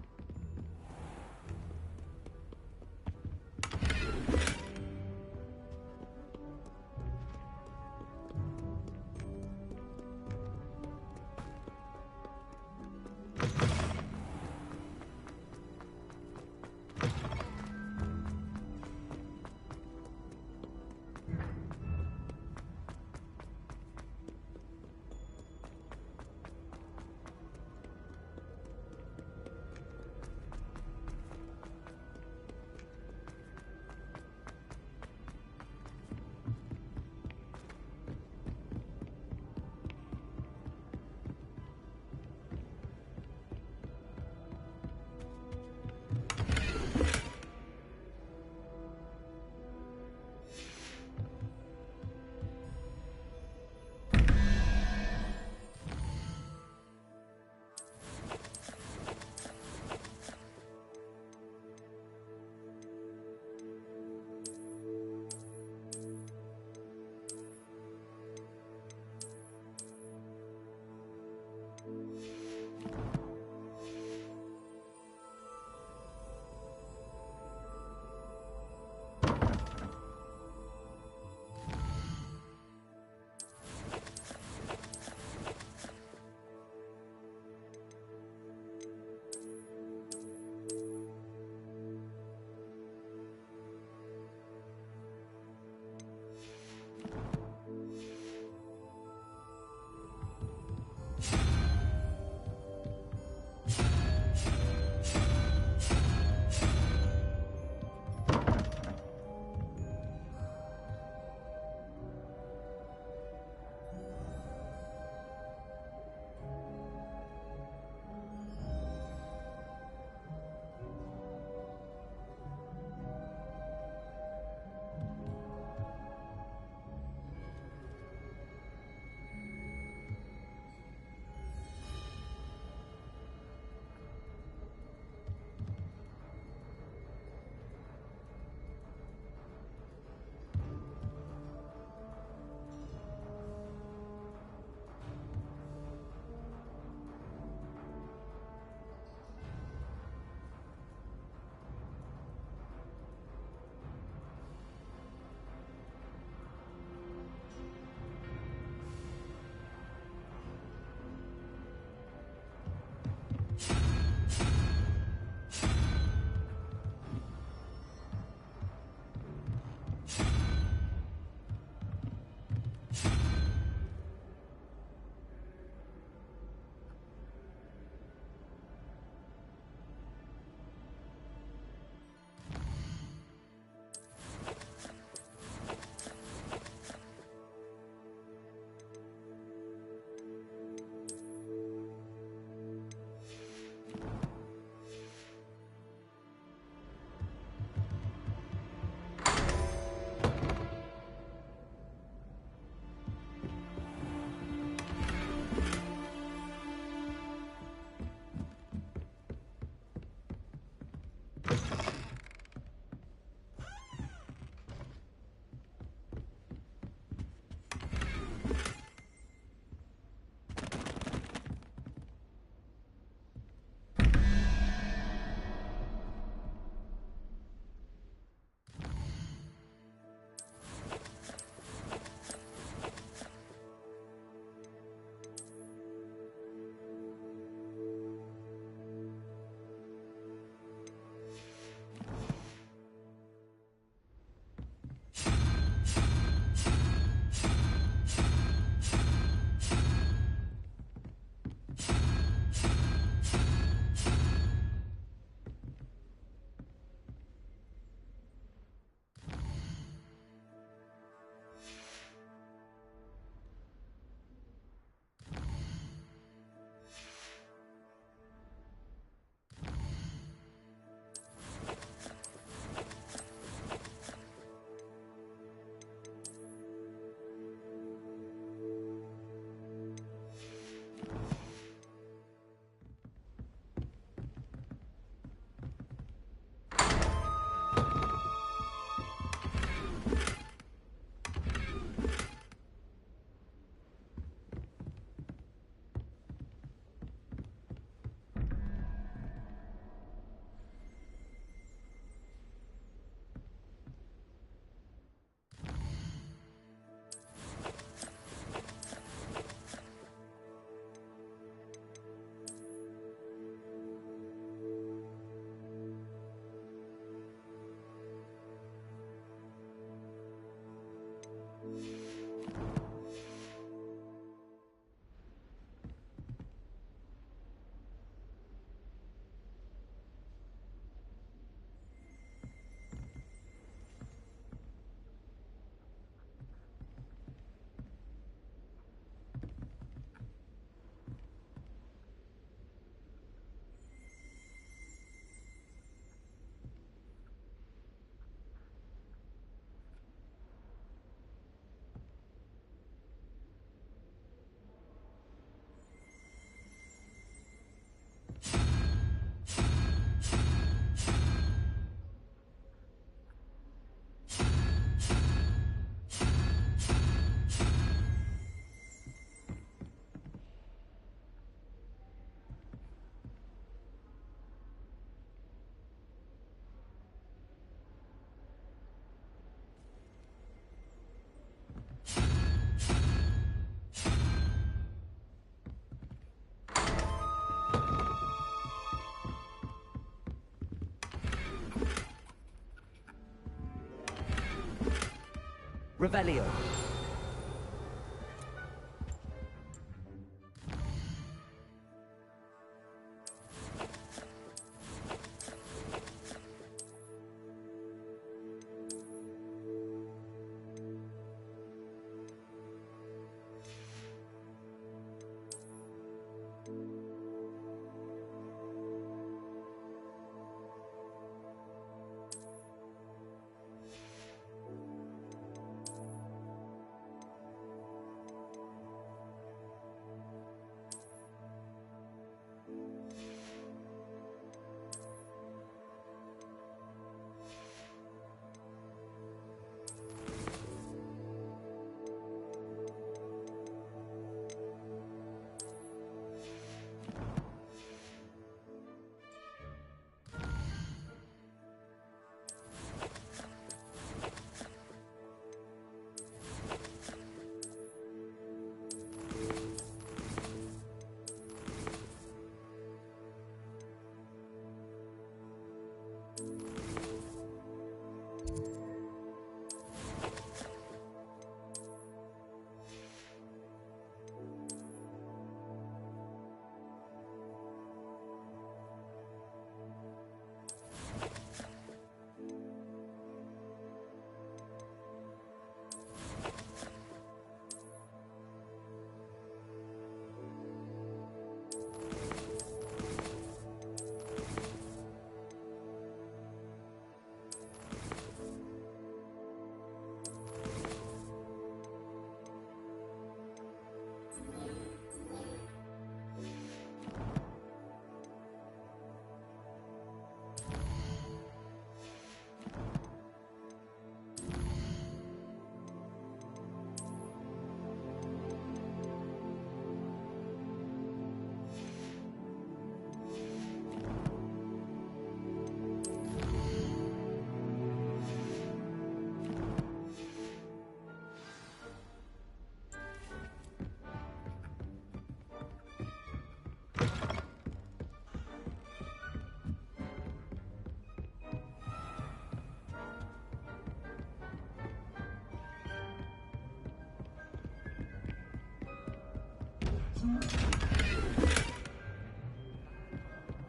Revelio.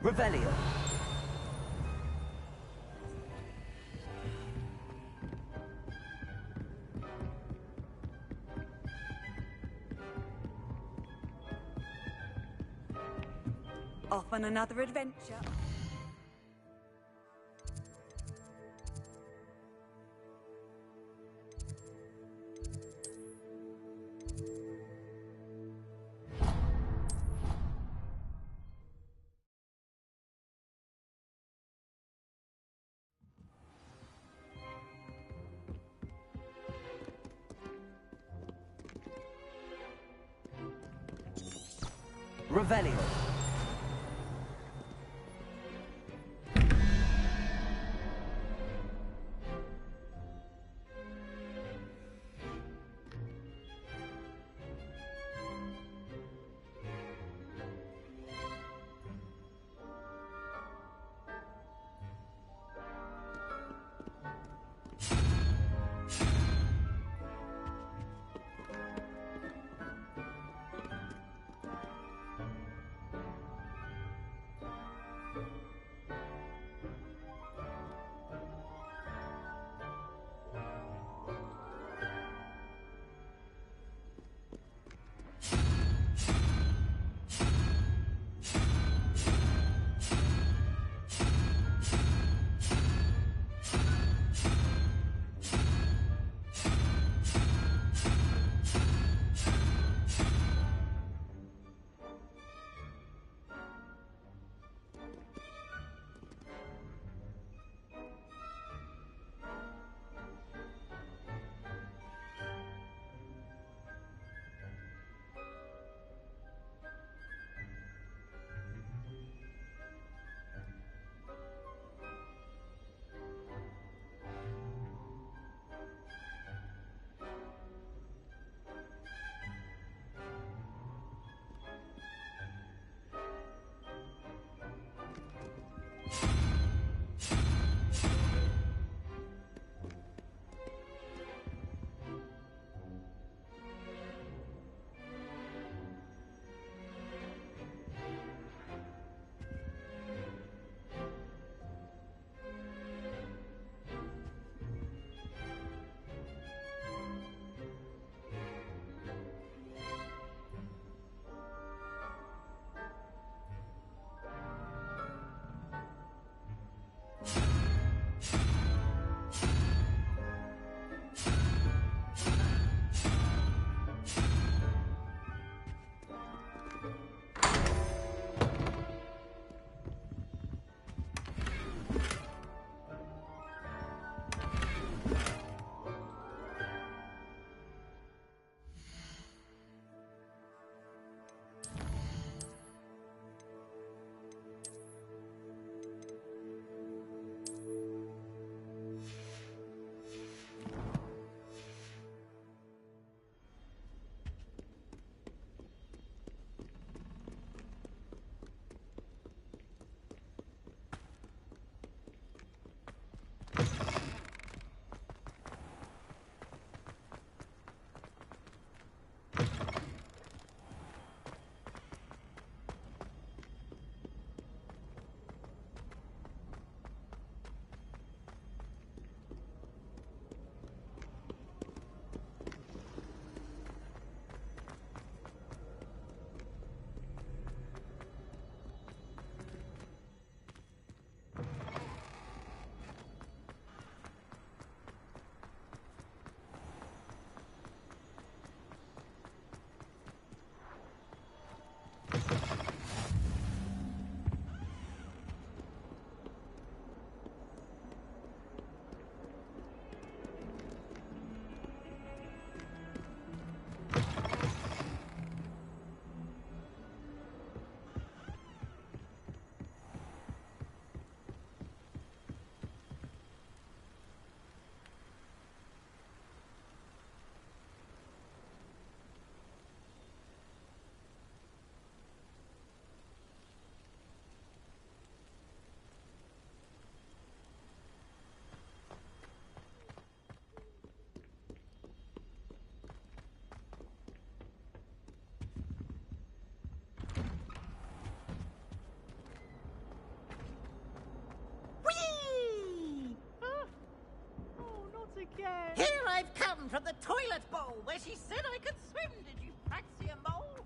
Revelio. Off on another adventure. Revelio. I've come from the toilet bowl where she said I could swim. Did you fancy a mole?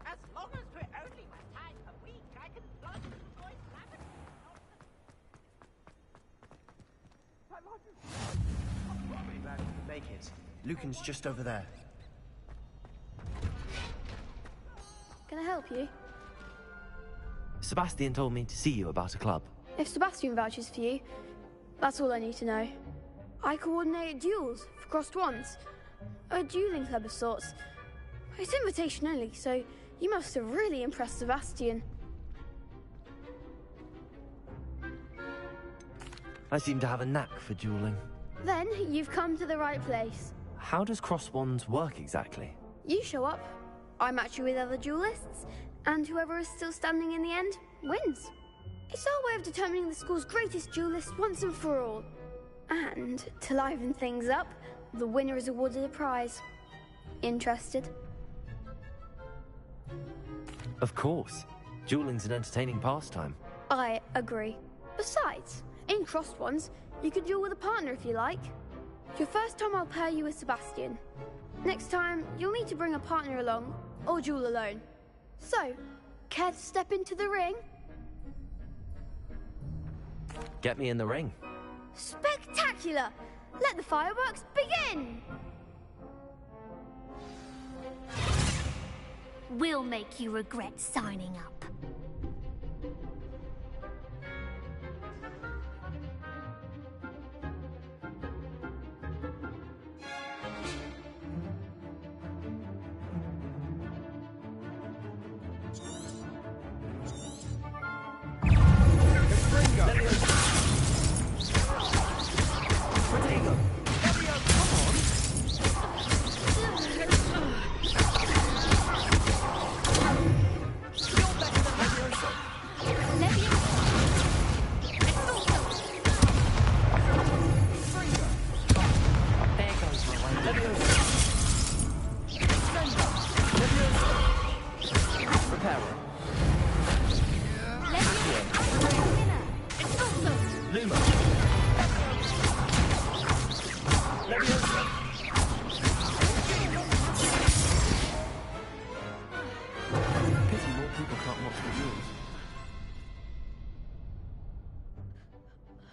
As long as we're only one time a week, I can plunge the boy's lavatory. Glad you could make it. Lucan's just over there. Can I help you? Sebastian told me to see you about a club. If Sebastian vouches for you, that's all I need to know. I coordinate duels for crossed wands. A dueling club of sorts. It's invitation only, so you must have really impressed Sebastian. I seem to have a knack for dueling. Then you've come to the right place. How does cross wands work exactly? You show up, I match you with other duelists, and whoever is still standing in the end wins. It's our way of determining the school's greatest duelist once and for all. And to liven things up, the winner is awarded a prize. Interested? Of course. Dueling's an entertaining pastime. I agree. Besides, in crossed ones, you could duel with a partner if you like. Your first time I'll pair you with Sebastian. Next time, you'll need to bring a partner along, or duel alone. So, care to step into the ring? Get me in the ring. Spectacular! Let the fireworks begin! We'll make you regret signing up.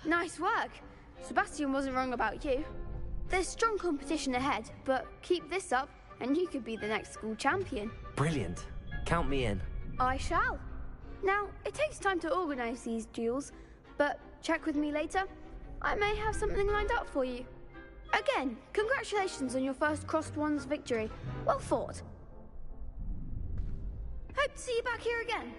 Nice work. Sebastian wasn't wrong about you. There's strong competition ahead, but keep this up and you could be the next school champion. Brilliant. Count me in. I shall. Now, it takes time to organise these duels, but check with me later. I may have something lined up for you. Again, congratulations on your first crossed wands victory. Well fought. Hope to see you back here again.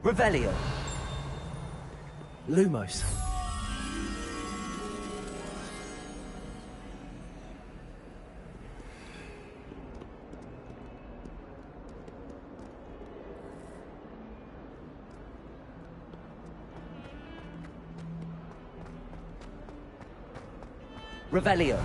Revelio. Lumos. Revelio.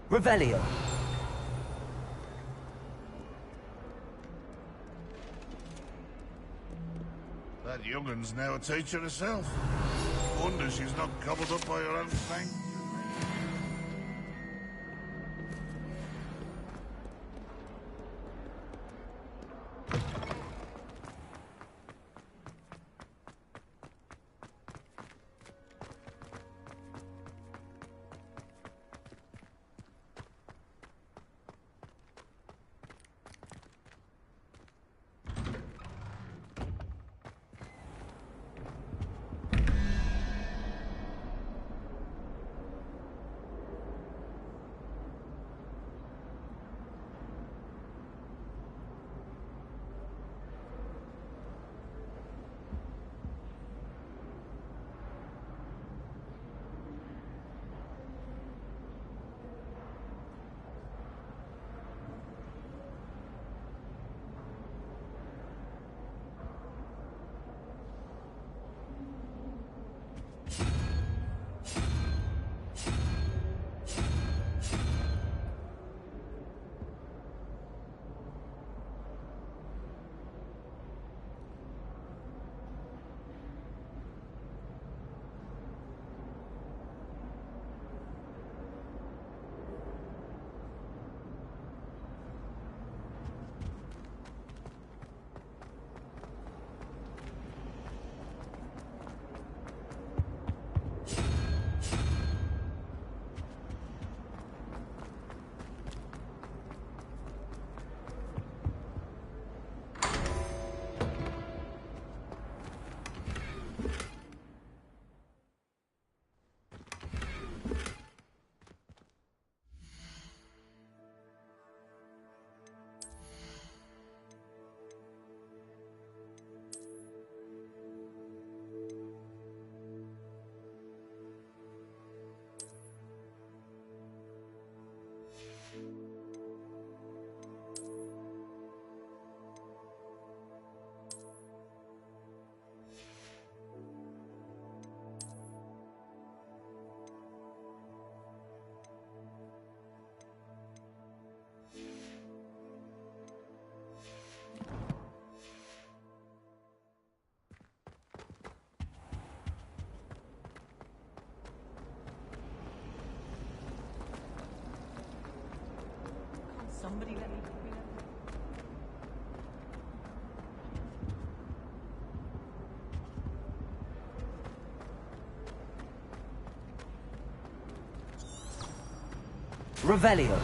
Revelio. That youngun's now a teacher herself. Wonder she's not gobbled up by her own thing. Somebody let me copy that. Revelio.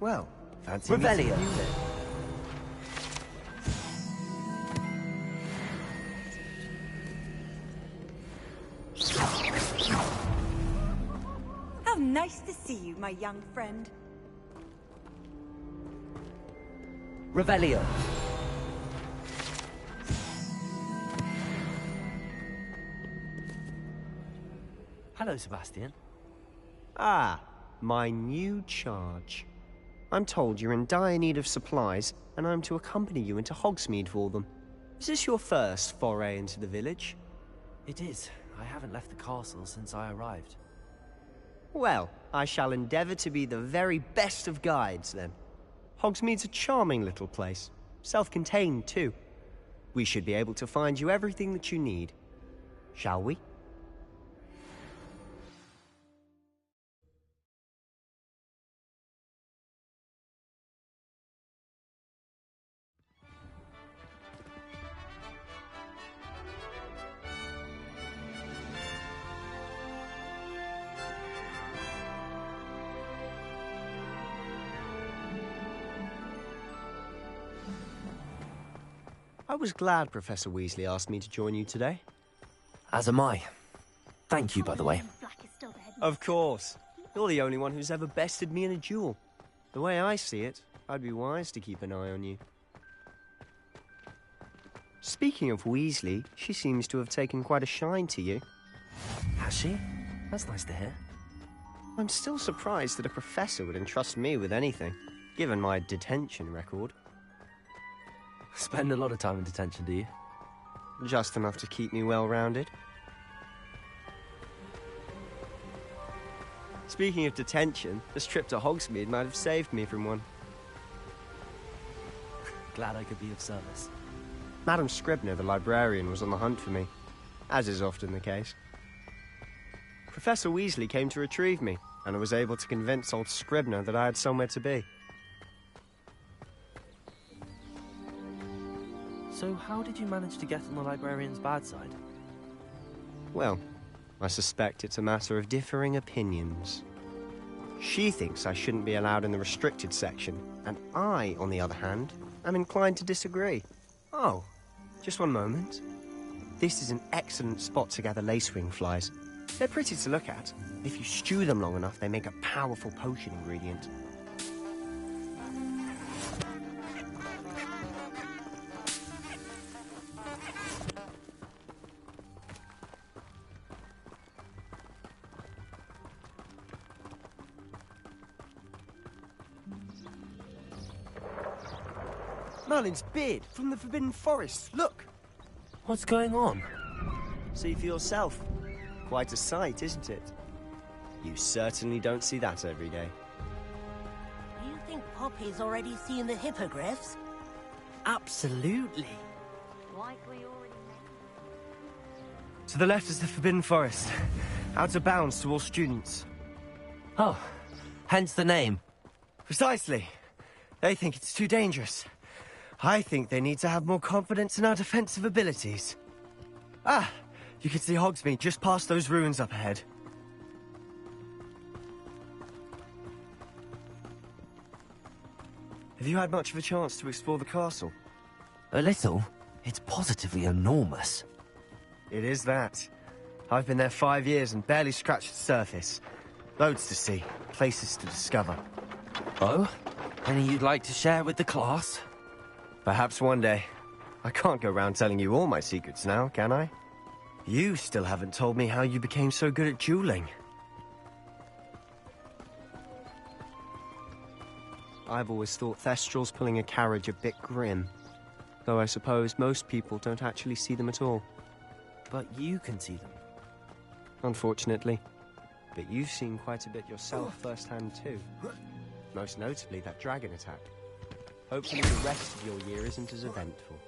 Well, fancy Revelio. meeting you then. How nice to see you, my young friend. Revelio. Hello, Sebastian. Ah, my new charge. I'm told you're in dire need of supplies, and I'm to accompany you into Hogsmeade for them. Is this your first foray into the village? It is. I haven't left the castle since I arrived. Well, I shall endeavour to be the very best of guides, then. Hogsmeade's a charming little place. Self-contained, too. We should be able to find you everything that you need. Shall we? I was glad Professor Weasley asked me to join you today. As am I. Thank you, by the way. Of course. You're the only one who's ever bested me in a duel. The way I see it, I'd be wise to keep an eye on you. Speaking of Weasley, she seems to have taken quite a shine to you. Has she? That's nice to hear. I'm still surprised that a professor would entrust me with anything, given my detention record. Spend a lot of time in detention, do you? Just enough to keep me well-rounded. Speaking of detention, this trip to Hogsmeade might have saved me from one. Glad I could be of service. Madam Scribner, the librarian, was on the hunt for me, as is often the case. Professor Weasley came to retrieve me, and I was able to convince old Scribner that I had somewhere to be. So how did you manage to get on the librarian's bad side? Well, I suspect it's a matter of differing opinions. She thinks I shouldn't be allowed in the restricted section, and I, on the other hand, am inclined to disagree. Oh, just one moment. This is an excellent spot to gather lacewing flies. They're pretty to look at. If you stew them long enough, they make a powerful potion ingredient. Merlin's beard from the Forbidden Forest. Look! What's going on? See for yourself. Quite a sight, isn't it? You certainly don't see that every day. You think Poppy's already seen the hippogriffs? Absolutely. Like we already To the left is the Forbidden Forest. Out of bounds to all students. Oh, hence the name. Precisely. They think it's too dangerous. I think they need to have more confidence in our defensive abilities. Ah, you can see Hogsmeade just past those ruins up ahead. Have you had much of a chance to explore the castle? A little. It's positively enormous. It is that. I've been there 5 years and barely scratched the surface. Loads to see, places to discover. Oh? Any you'd like to share with the class? Perhaps one day. I can't go around telling you all my secrets now, can I? You still haven't told me how you became so good at dueling. I've always thought Thestrals pulling a carriage a bit grim. Though I suppose most people don't actually see them at all. But you can see them. Unfortunately. But you've seen quite a bit yourself firsthand too. Most notably that dragon attack. Hopefully the rest of your year isn't as eventful.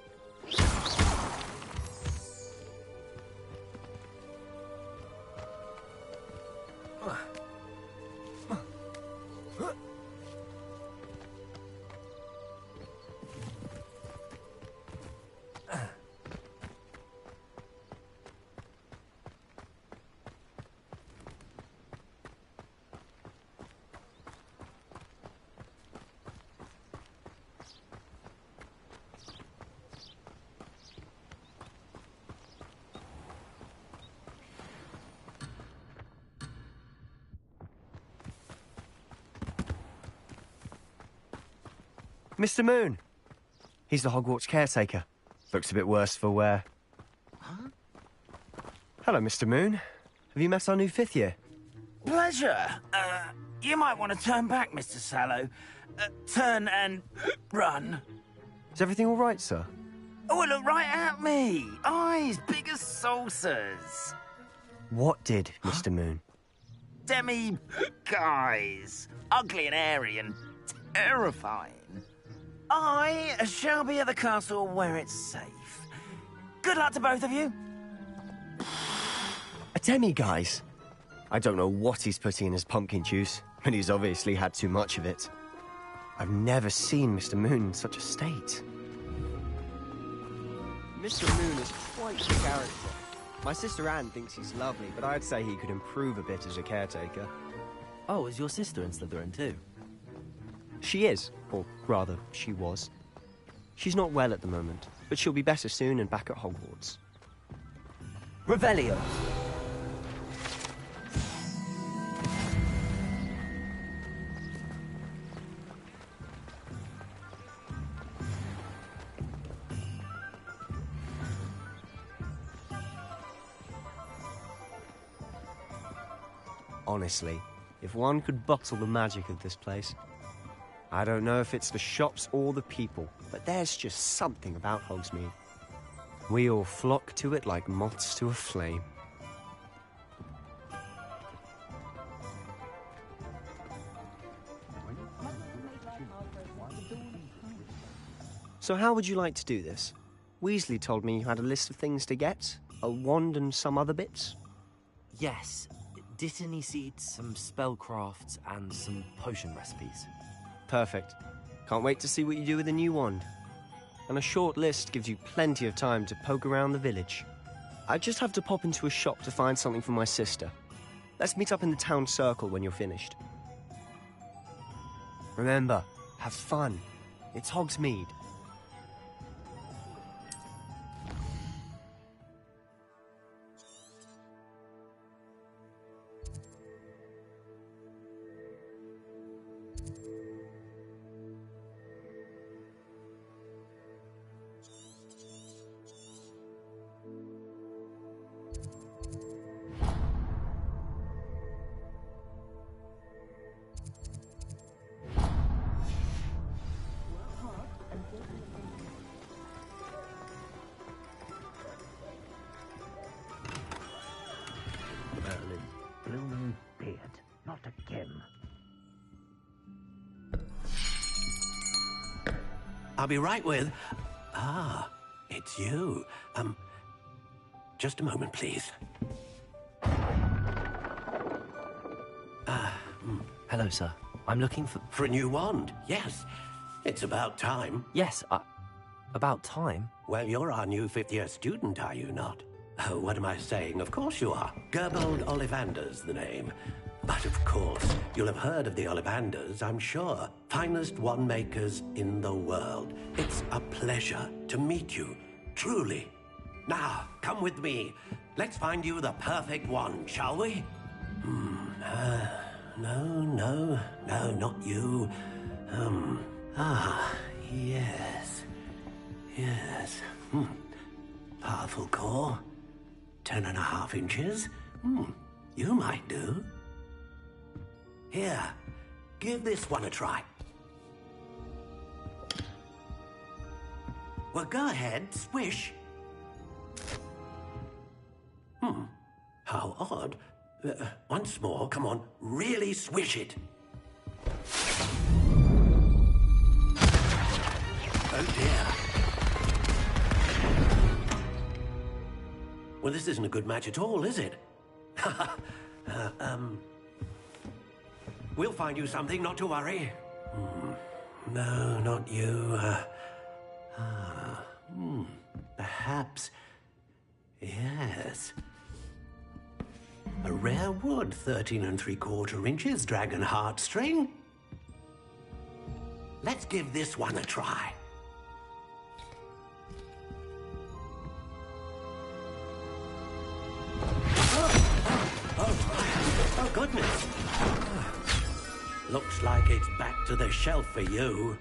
Mr. Moon. He's the Hogwarts caretaker. Looks a bit worse for wear. Huh? Hello, Mr. Moon. Have you met our new 5th year? Pleasure. You might want to turn back, Mr. Sallow. Turn and run. Is everything all right, sir? Oh, look right at me. Eyes big as saucers. What did, Mr. Moon? Guys. Ugly and airy and terrifying. I shall be at the castle where it's safe. Good luck to both of you. A demi-guise? I don't know what he's putting in his pumpkin juice, but he's obviously had too much of it. I've never seen Mr. Moon in such a state. Mr. Moon is quite the character. My sister Anne thinks he's lovely, but I'd say he could improve a bit as a caretaker. Oh, is your sister in Slytherin too? She is, or rather, she was. She's not well at the moment, but she'll be better soon and back at Hogwarts. Revelio. Honestly, if one could bottle the magic of this place. I don't know if it's the shops or the people, but there's just something about Hogsmeade. We all flock to it like moths to a flame. So how would you like to do this? Weasley told me you had a list of things to get, a wand and some other bits. Yes. Dittany seeds, some spellcrafts, and some potion recipes. Perfect. Can't wait to see what you do with the new wand. And a short list gives you plenty of time to poke around the village. I just have to pop into a shop to find something for my sister. Let's meet up in the town circle when you're finished. Remember, have fun. It's Hogsmeade. Blooming beard. Not again. I'll be right with... Ah, it's you. Just a moment, please. Hello, sir. I'm looking for... For a new wand, yes. It's about time. Yes, about time? Well, you're our new 5th-year student, are you not? Oh, what am I saying? Of course you are. Gerbold Ollivander's the name. But of course, you'll have heard of the Ollivanders, I'm sure. Finest wand makers in the world. It's a pleasure to meet you, truly. Now, come with me. Let's find you the perfect wand, shall we? No, not you. Yes. Powerful core. 10.5 inches. You might do. Here, give this one a try. Well, go ahead, swish. How odd. Once more, come on, really swish it. Oh dear. Well, this isn't a good match at all, is it? We'll find you something, not to worry. No, not you. Perhaps... Yes. A rare wood, 13 3/4 inches, dragon heartstring. Let's give this one a try. Oh, goodness. Looks like it's back to the shelf for you.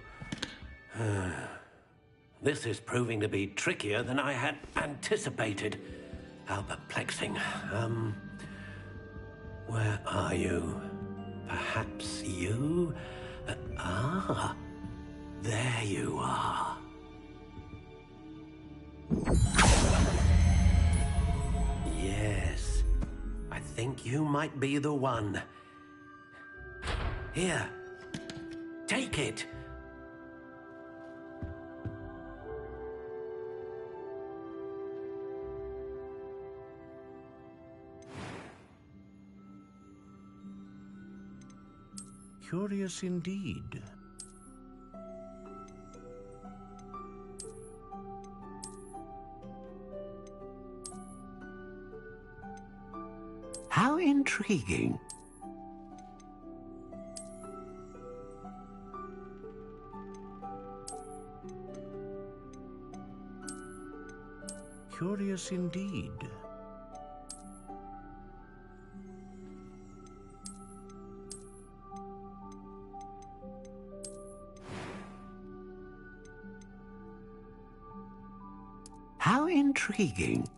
This is proving to be trickier than I had anticipated. How perplexing. Where are you? Perhaps you? There you are. Yes, I think you might be the one. Here, take it. Curious indeed. How intriguing. Curious indeed. How intriguing.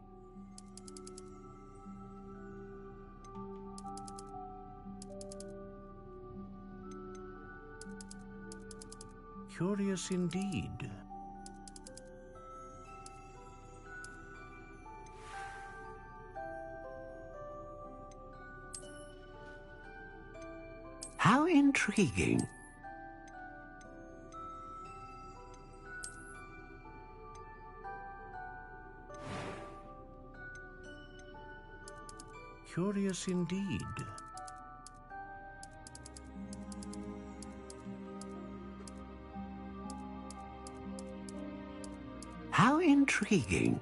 Curious indeed. How intriguing. Curious indeed. How intriguing.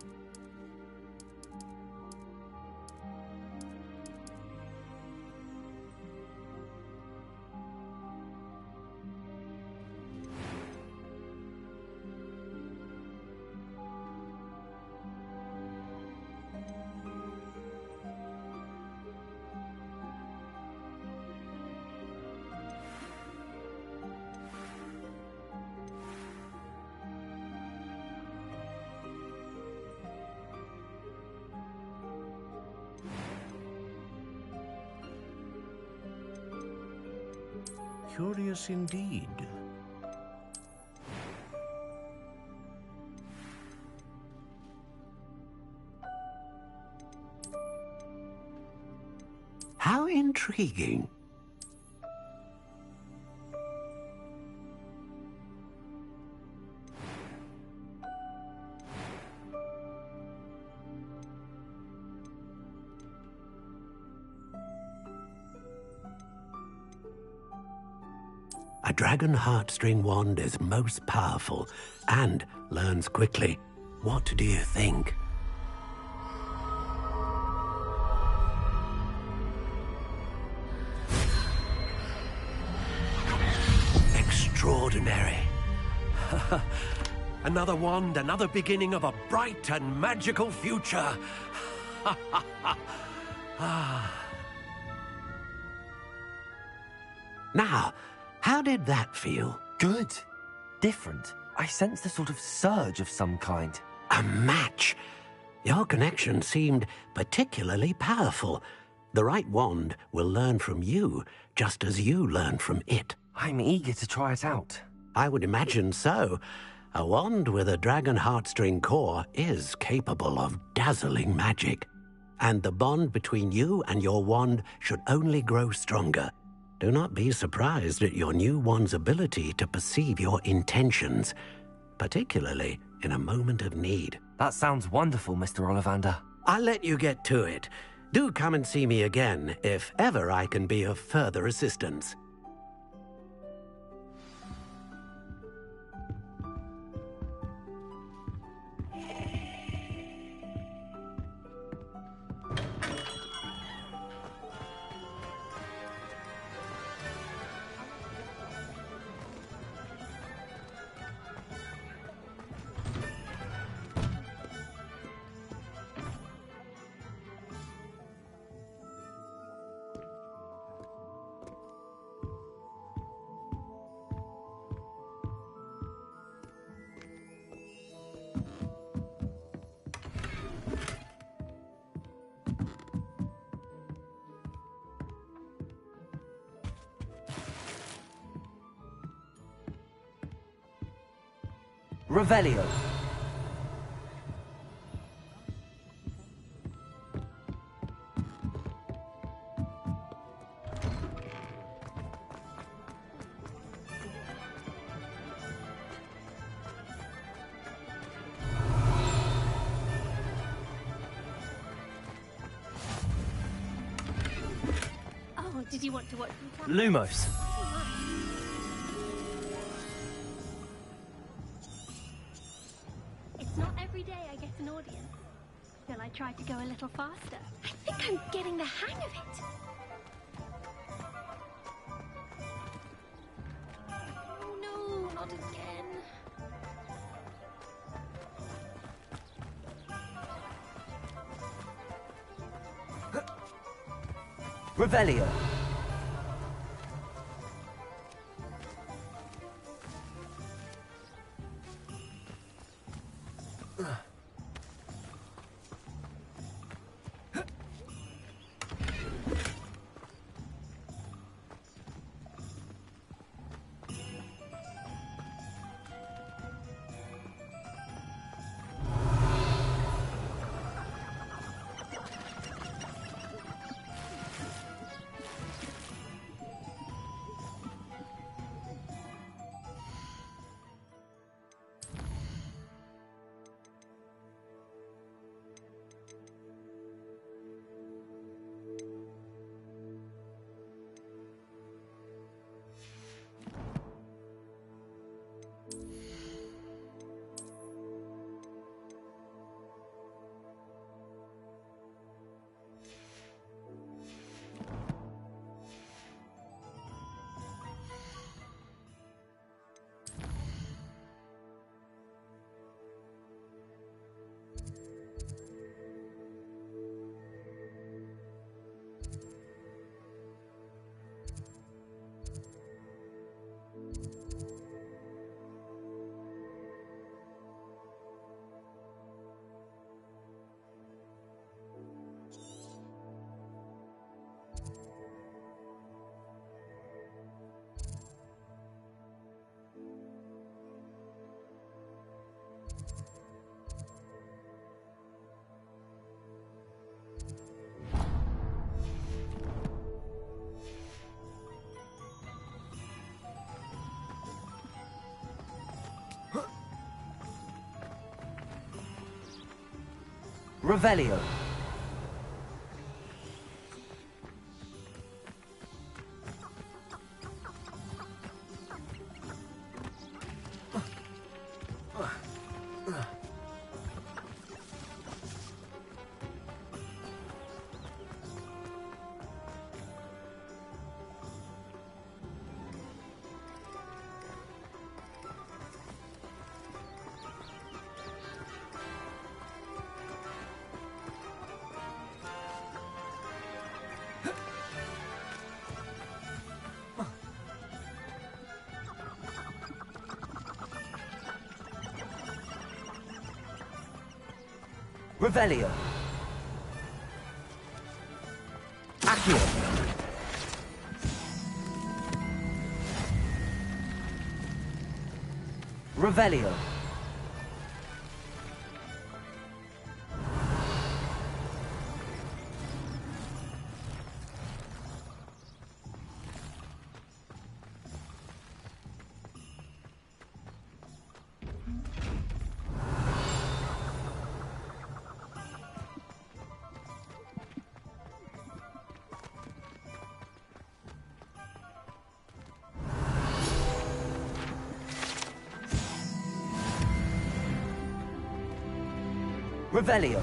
Curious indeed. How intriguing. A dragon heartstring wand is most powerful and learns quickly. What do you think? Extraordinary. Another wand, another beginning of a bright and magical future. Now, how did that feel? Good. Different. I sensed a sort of surge of some kind. A match. Your connection seemed particularly powerful. The right wand will learn from you, just as you learn from it. I'm eager to try it out. I would imagine so. A wand with a dragon heartstring core is capable of dazzling magic. And the bond between you and your wand should only grow stronger. Do not be surprised at your new wand's ability to perceive your intentions, particularly in a moment of need. That sounds wonderful, Mr. Ollivander. I'll let you get to it. Do come and see me again if ever I can be of further assistance. Revelio. Oh, did you want to watch me? Lumos. It's not every day I get an audience. Still, I try to go a little faster. I think I'm getting the hang of it. Oh no, not again. Revelio. Revelio. Revelio. Accio. Revelio. Revelio.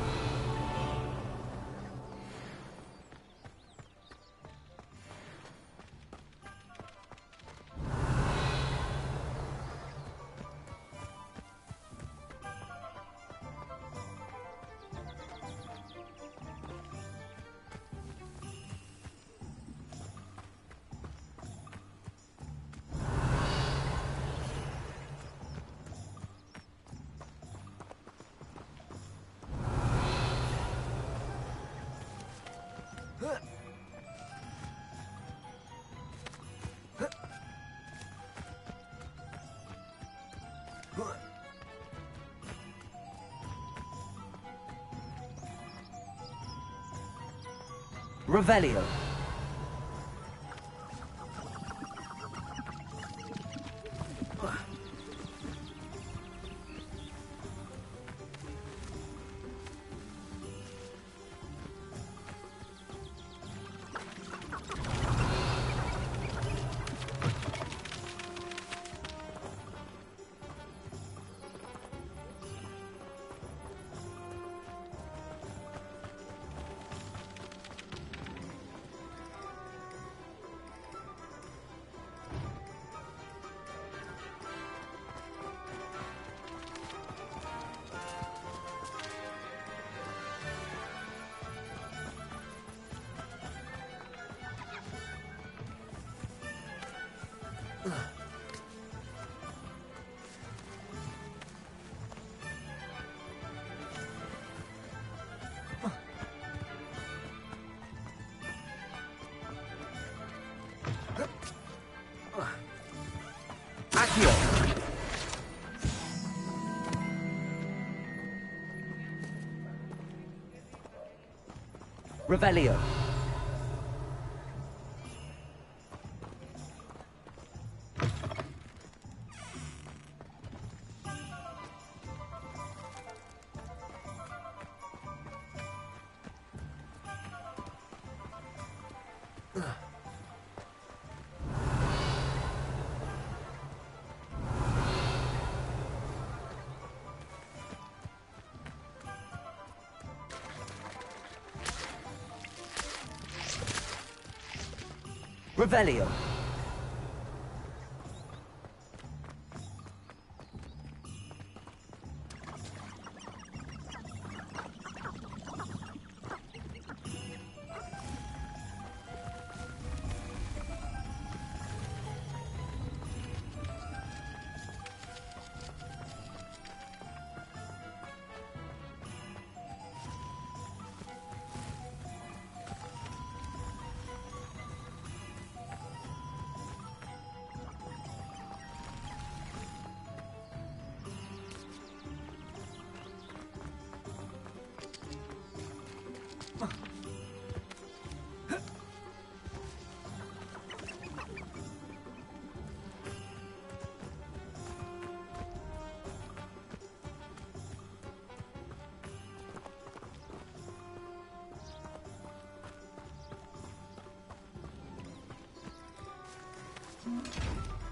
Revelio. Accio. Revelio. Revelio.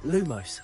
Lumos.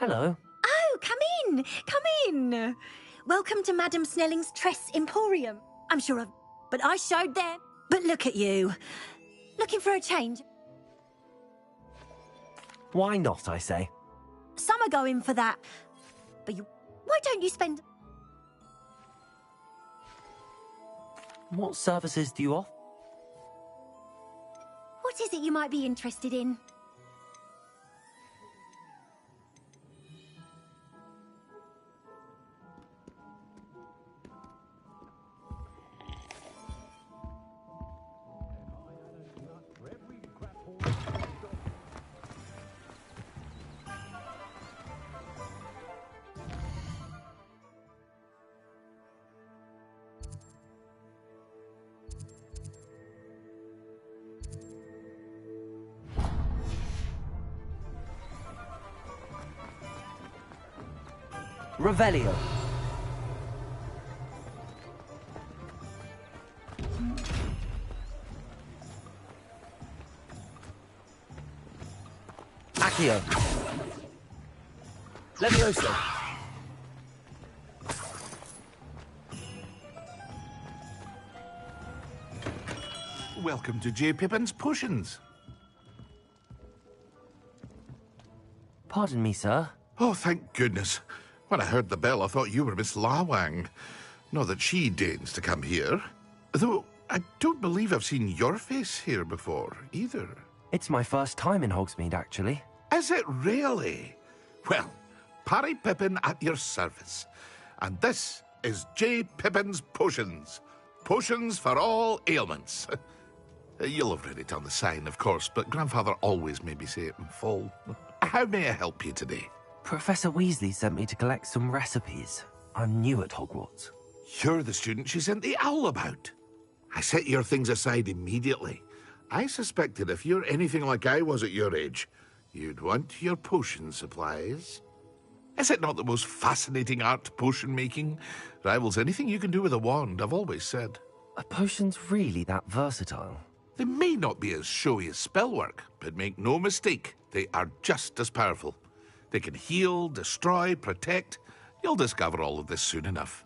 Hello. Oh, come in! Come in! Welcome to Madame Snelling's Tress Emporium. I'm sure but I showed them. But look at you. Looking for a change? Why not, I say? Some are going for that. But why don't you spend... What services do you offer? What is it you might be interested in? Revelio. Accio. Levioso. Welcome to J. Pippin's Potions. Pardon me, sir. Oh, thank goodness. When I heard the bell, I thought you were Miss Lawang. Not that she deigns to come here. Though, I don't believe I've seen your face here before, either. It's my first time in Hogsmeade, actually. Is it really? Well, Parry Pippin at your service. And this is J. Pippin's Potions. Potions for all ailments. You'll have read it on the sign, of course, but Grandfather always made me say it in full. How may I help you today? Professor Weasley sent me to collect some recipes. I'm new at Hogwarts. You're the student she sent the owl about. I set your things aside immediately. I suspected if you're anything like I was at your age, you'd want your potion supplies. Is it not the most fascinating art, potion making? Rivals anything you can do with a wand, I've always said. Are potions really that versatile? They may not be as showy as spellwork, but make no mistake, they are just as powerful. They can heal, destroy, protect. You'll discover all of this soon enough.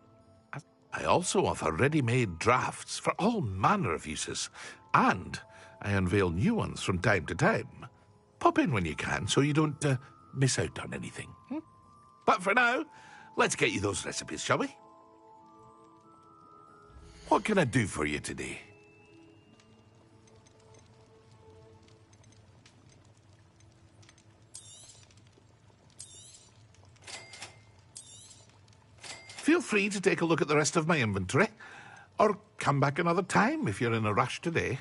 I also offer ready-made drafts for all manner of uses, and I unveil new ones from time to time. Pop in when you can so you don't miss out on anything. But for now, let's get you those recipes, shall we? What can I do for you today? Feel free to take a look at the rest of my inventory, or come back another time if you're in a rush today.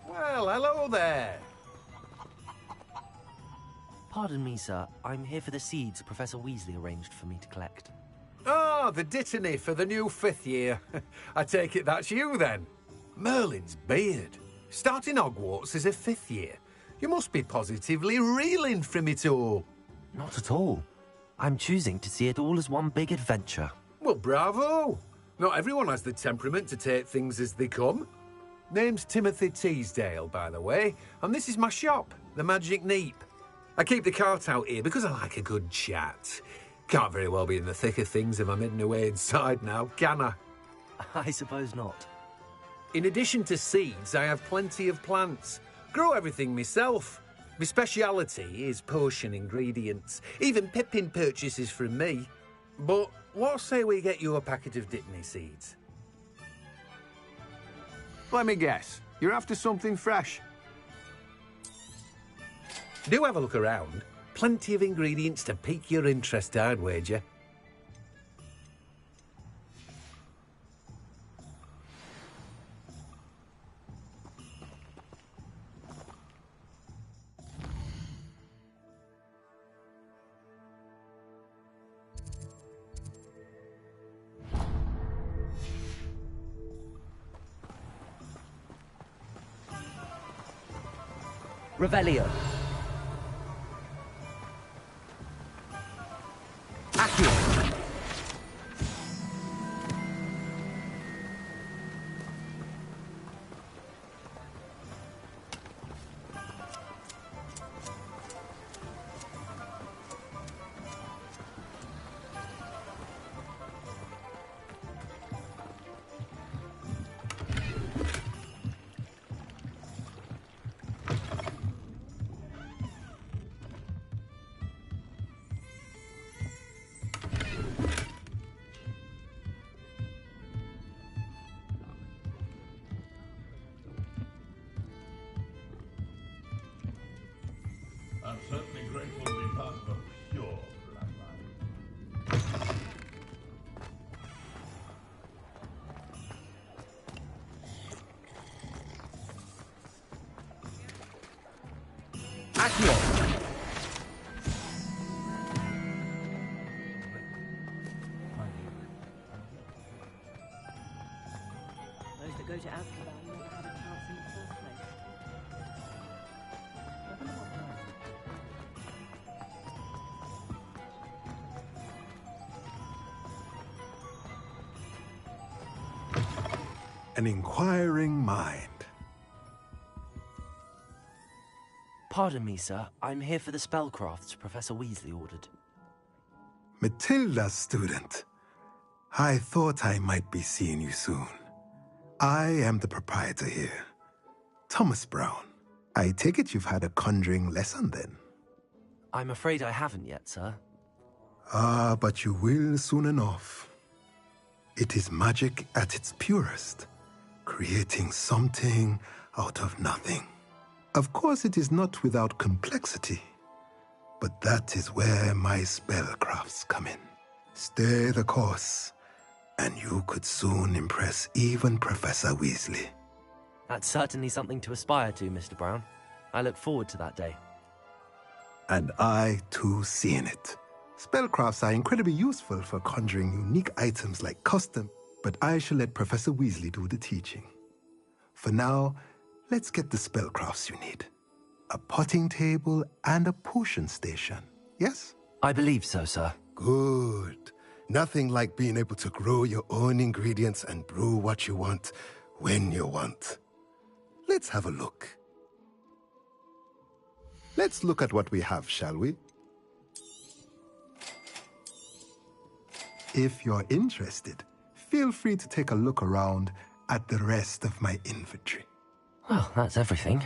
Well, hello there. Pardon me, sir. I'm here for the seeds Professor Weasley arranged for me to collect. Ah, the dittany for the new 5th year. I take it that's you, then. Merlin's beard. Starting Hogwarts as a 5th year. You must be positively reeling from it all. Not at all. I'm choosing to see it all as one big adventure. Well, bravo. Not everyone has the temperament to take things as they come. Name's Timothy Teasdale, by the way, and this is my shop, the Magic Neep. I keep the cart out here because I like a good chat. Can't very well be in the thick of things if I'm hidden away inside now, can I? I suppose not. In addition to seeds, I have plenty of plants. Grow everything myself. My speciality is potion ingredients. Even Pippin purchases from me. But what say we get you a packet of dittany seeds? Let me guess. You're after something fresh. Do have a look around. Plenty of ingredients to pique your interest, I'd wager. Revelio. Accio. I'm certainly grateful to be part of a pure bloodline. Accio. Those that go to Azkaban never had a chance in the first place. An inquiring mind. Pardon me, sir. I'm here for the spellcrafts Professor Weasley ordered. Matilda's student. I thought I might be seeing you soon. I am the proprietor here, Thomas Brown. I take it you've had a conjuring lesson then? I'm afraid I haven't yet, sir. Ah, but you will soon enough. It is magic at its purest, creating something out of nothing. Of course, it is not without complexity, but that is where my spellcrafts come in. Stay the course, and you could soon impress even Professor Weasley. That's certainly something to aspire to, Mr. Brown. I look forward to that day. And I, too, seeing it. Spellcrafts are incredibly useful for conjuring unique items like custom, but I shall let Professor Weasley do the teaching. For now, let's get the spellcrafts you need. A potting table and a potion station, yes? I believe so, sir. Good. Nothing like being able to grow your own ingredients and brew what you want, when you want. Let's have a look. Let's look at what we have, shall we? If you're interested, feel free to take a look around at the rest of my inventory. Well, that's everything.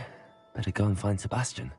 Better go and find Sebastian.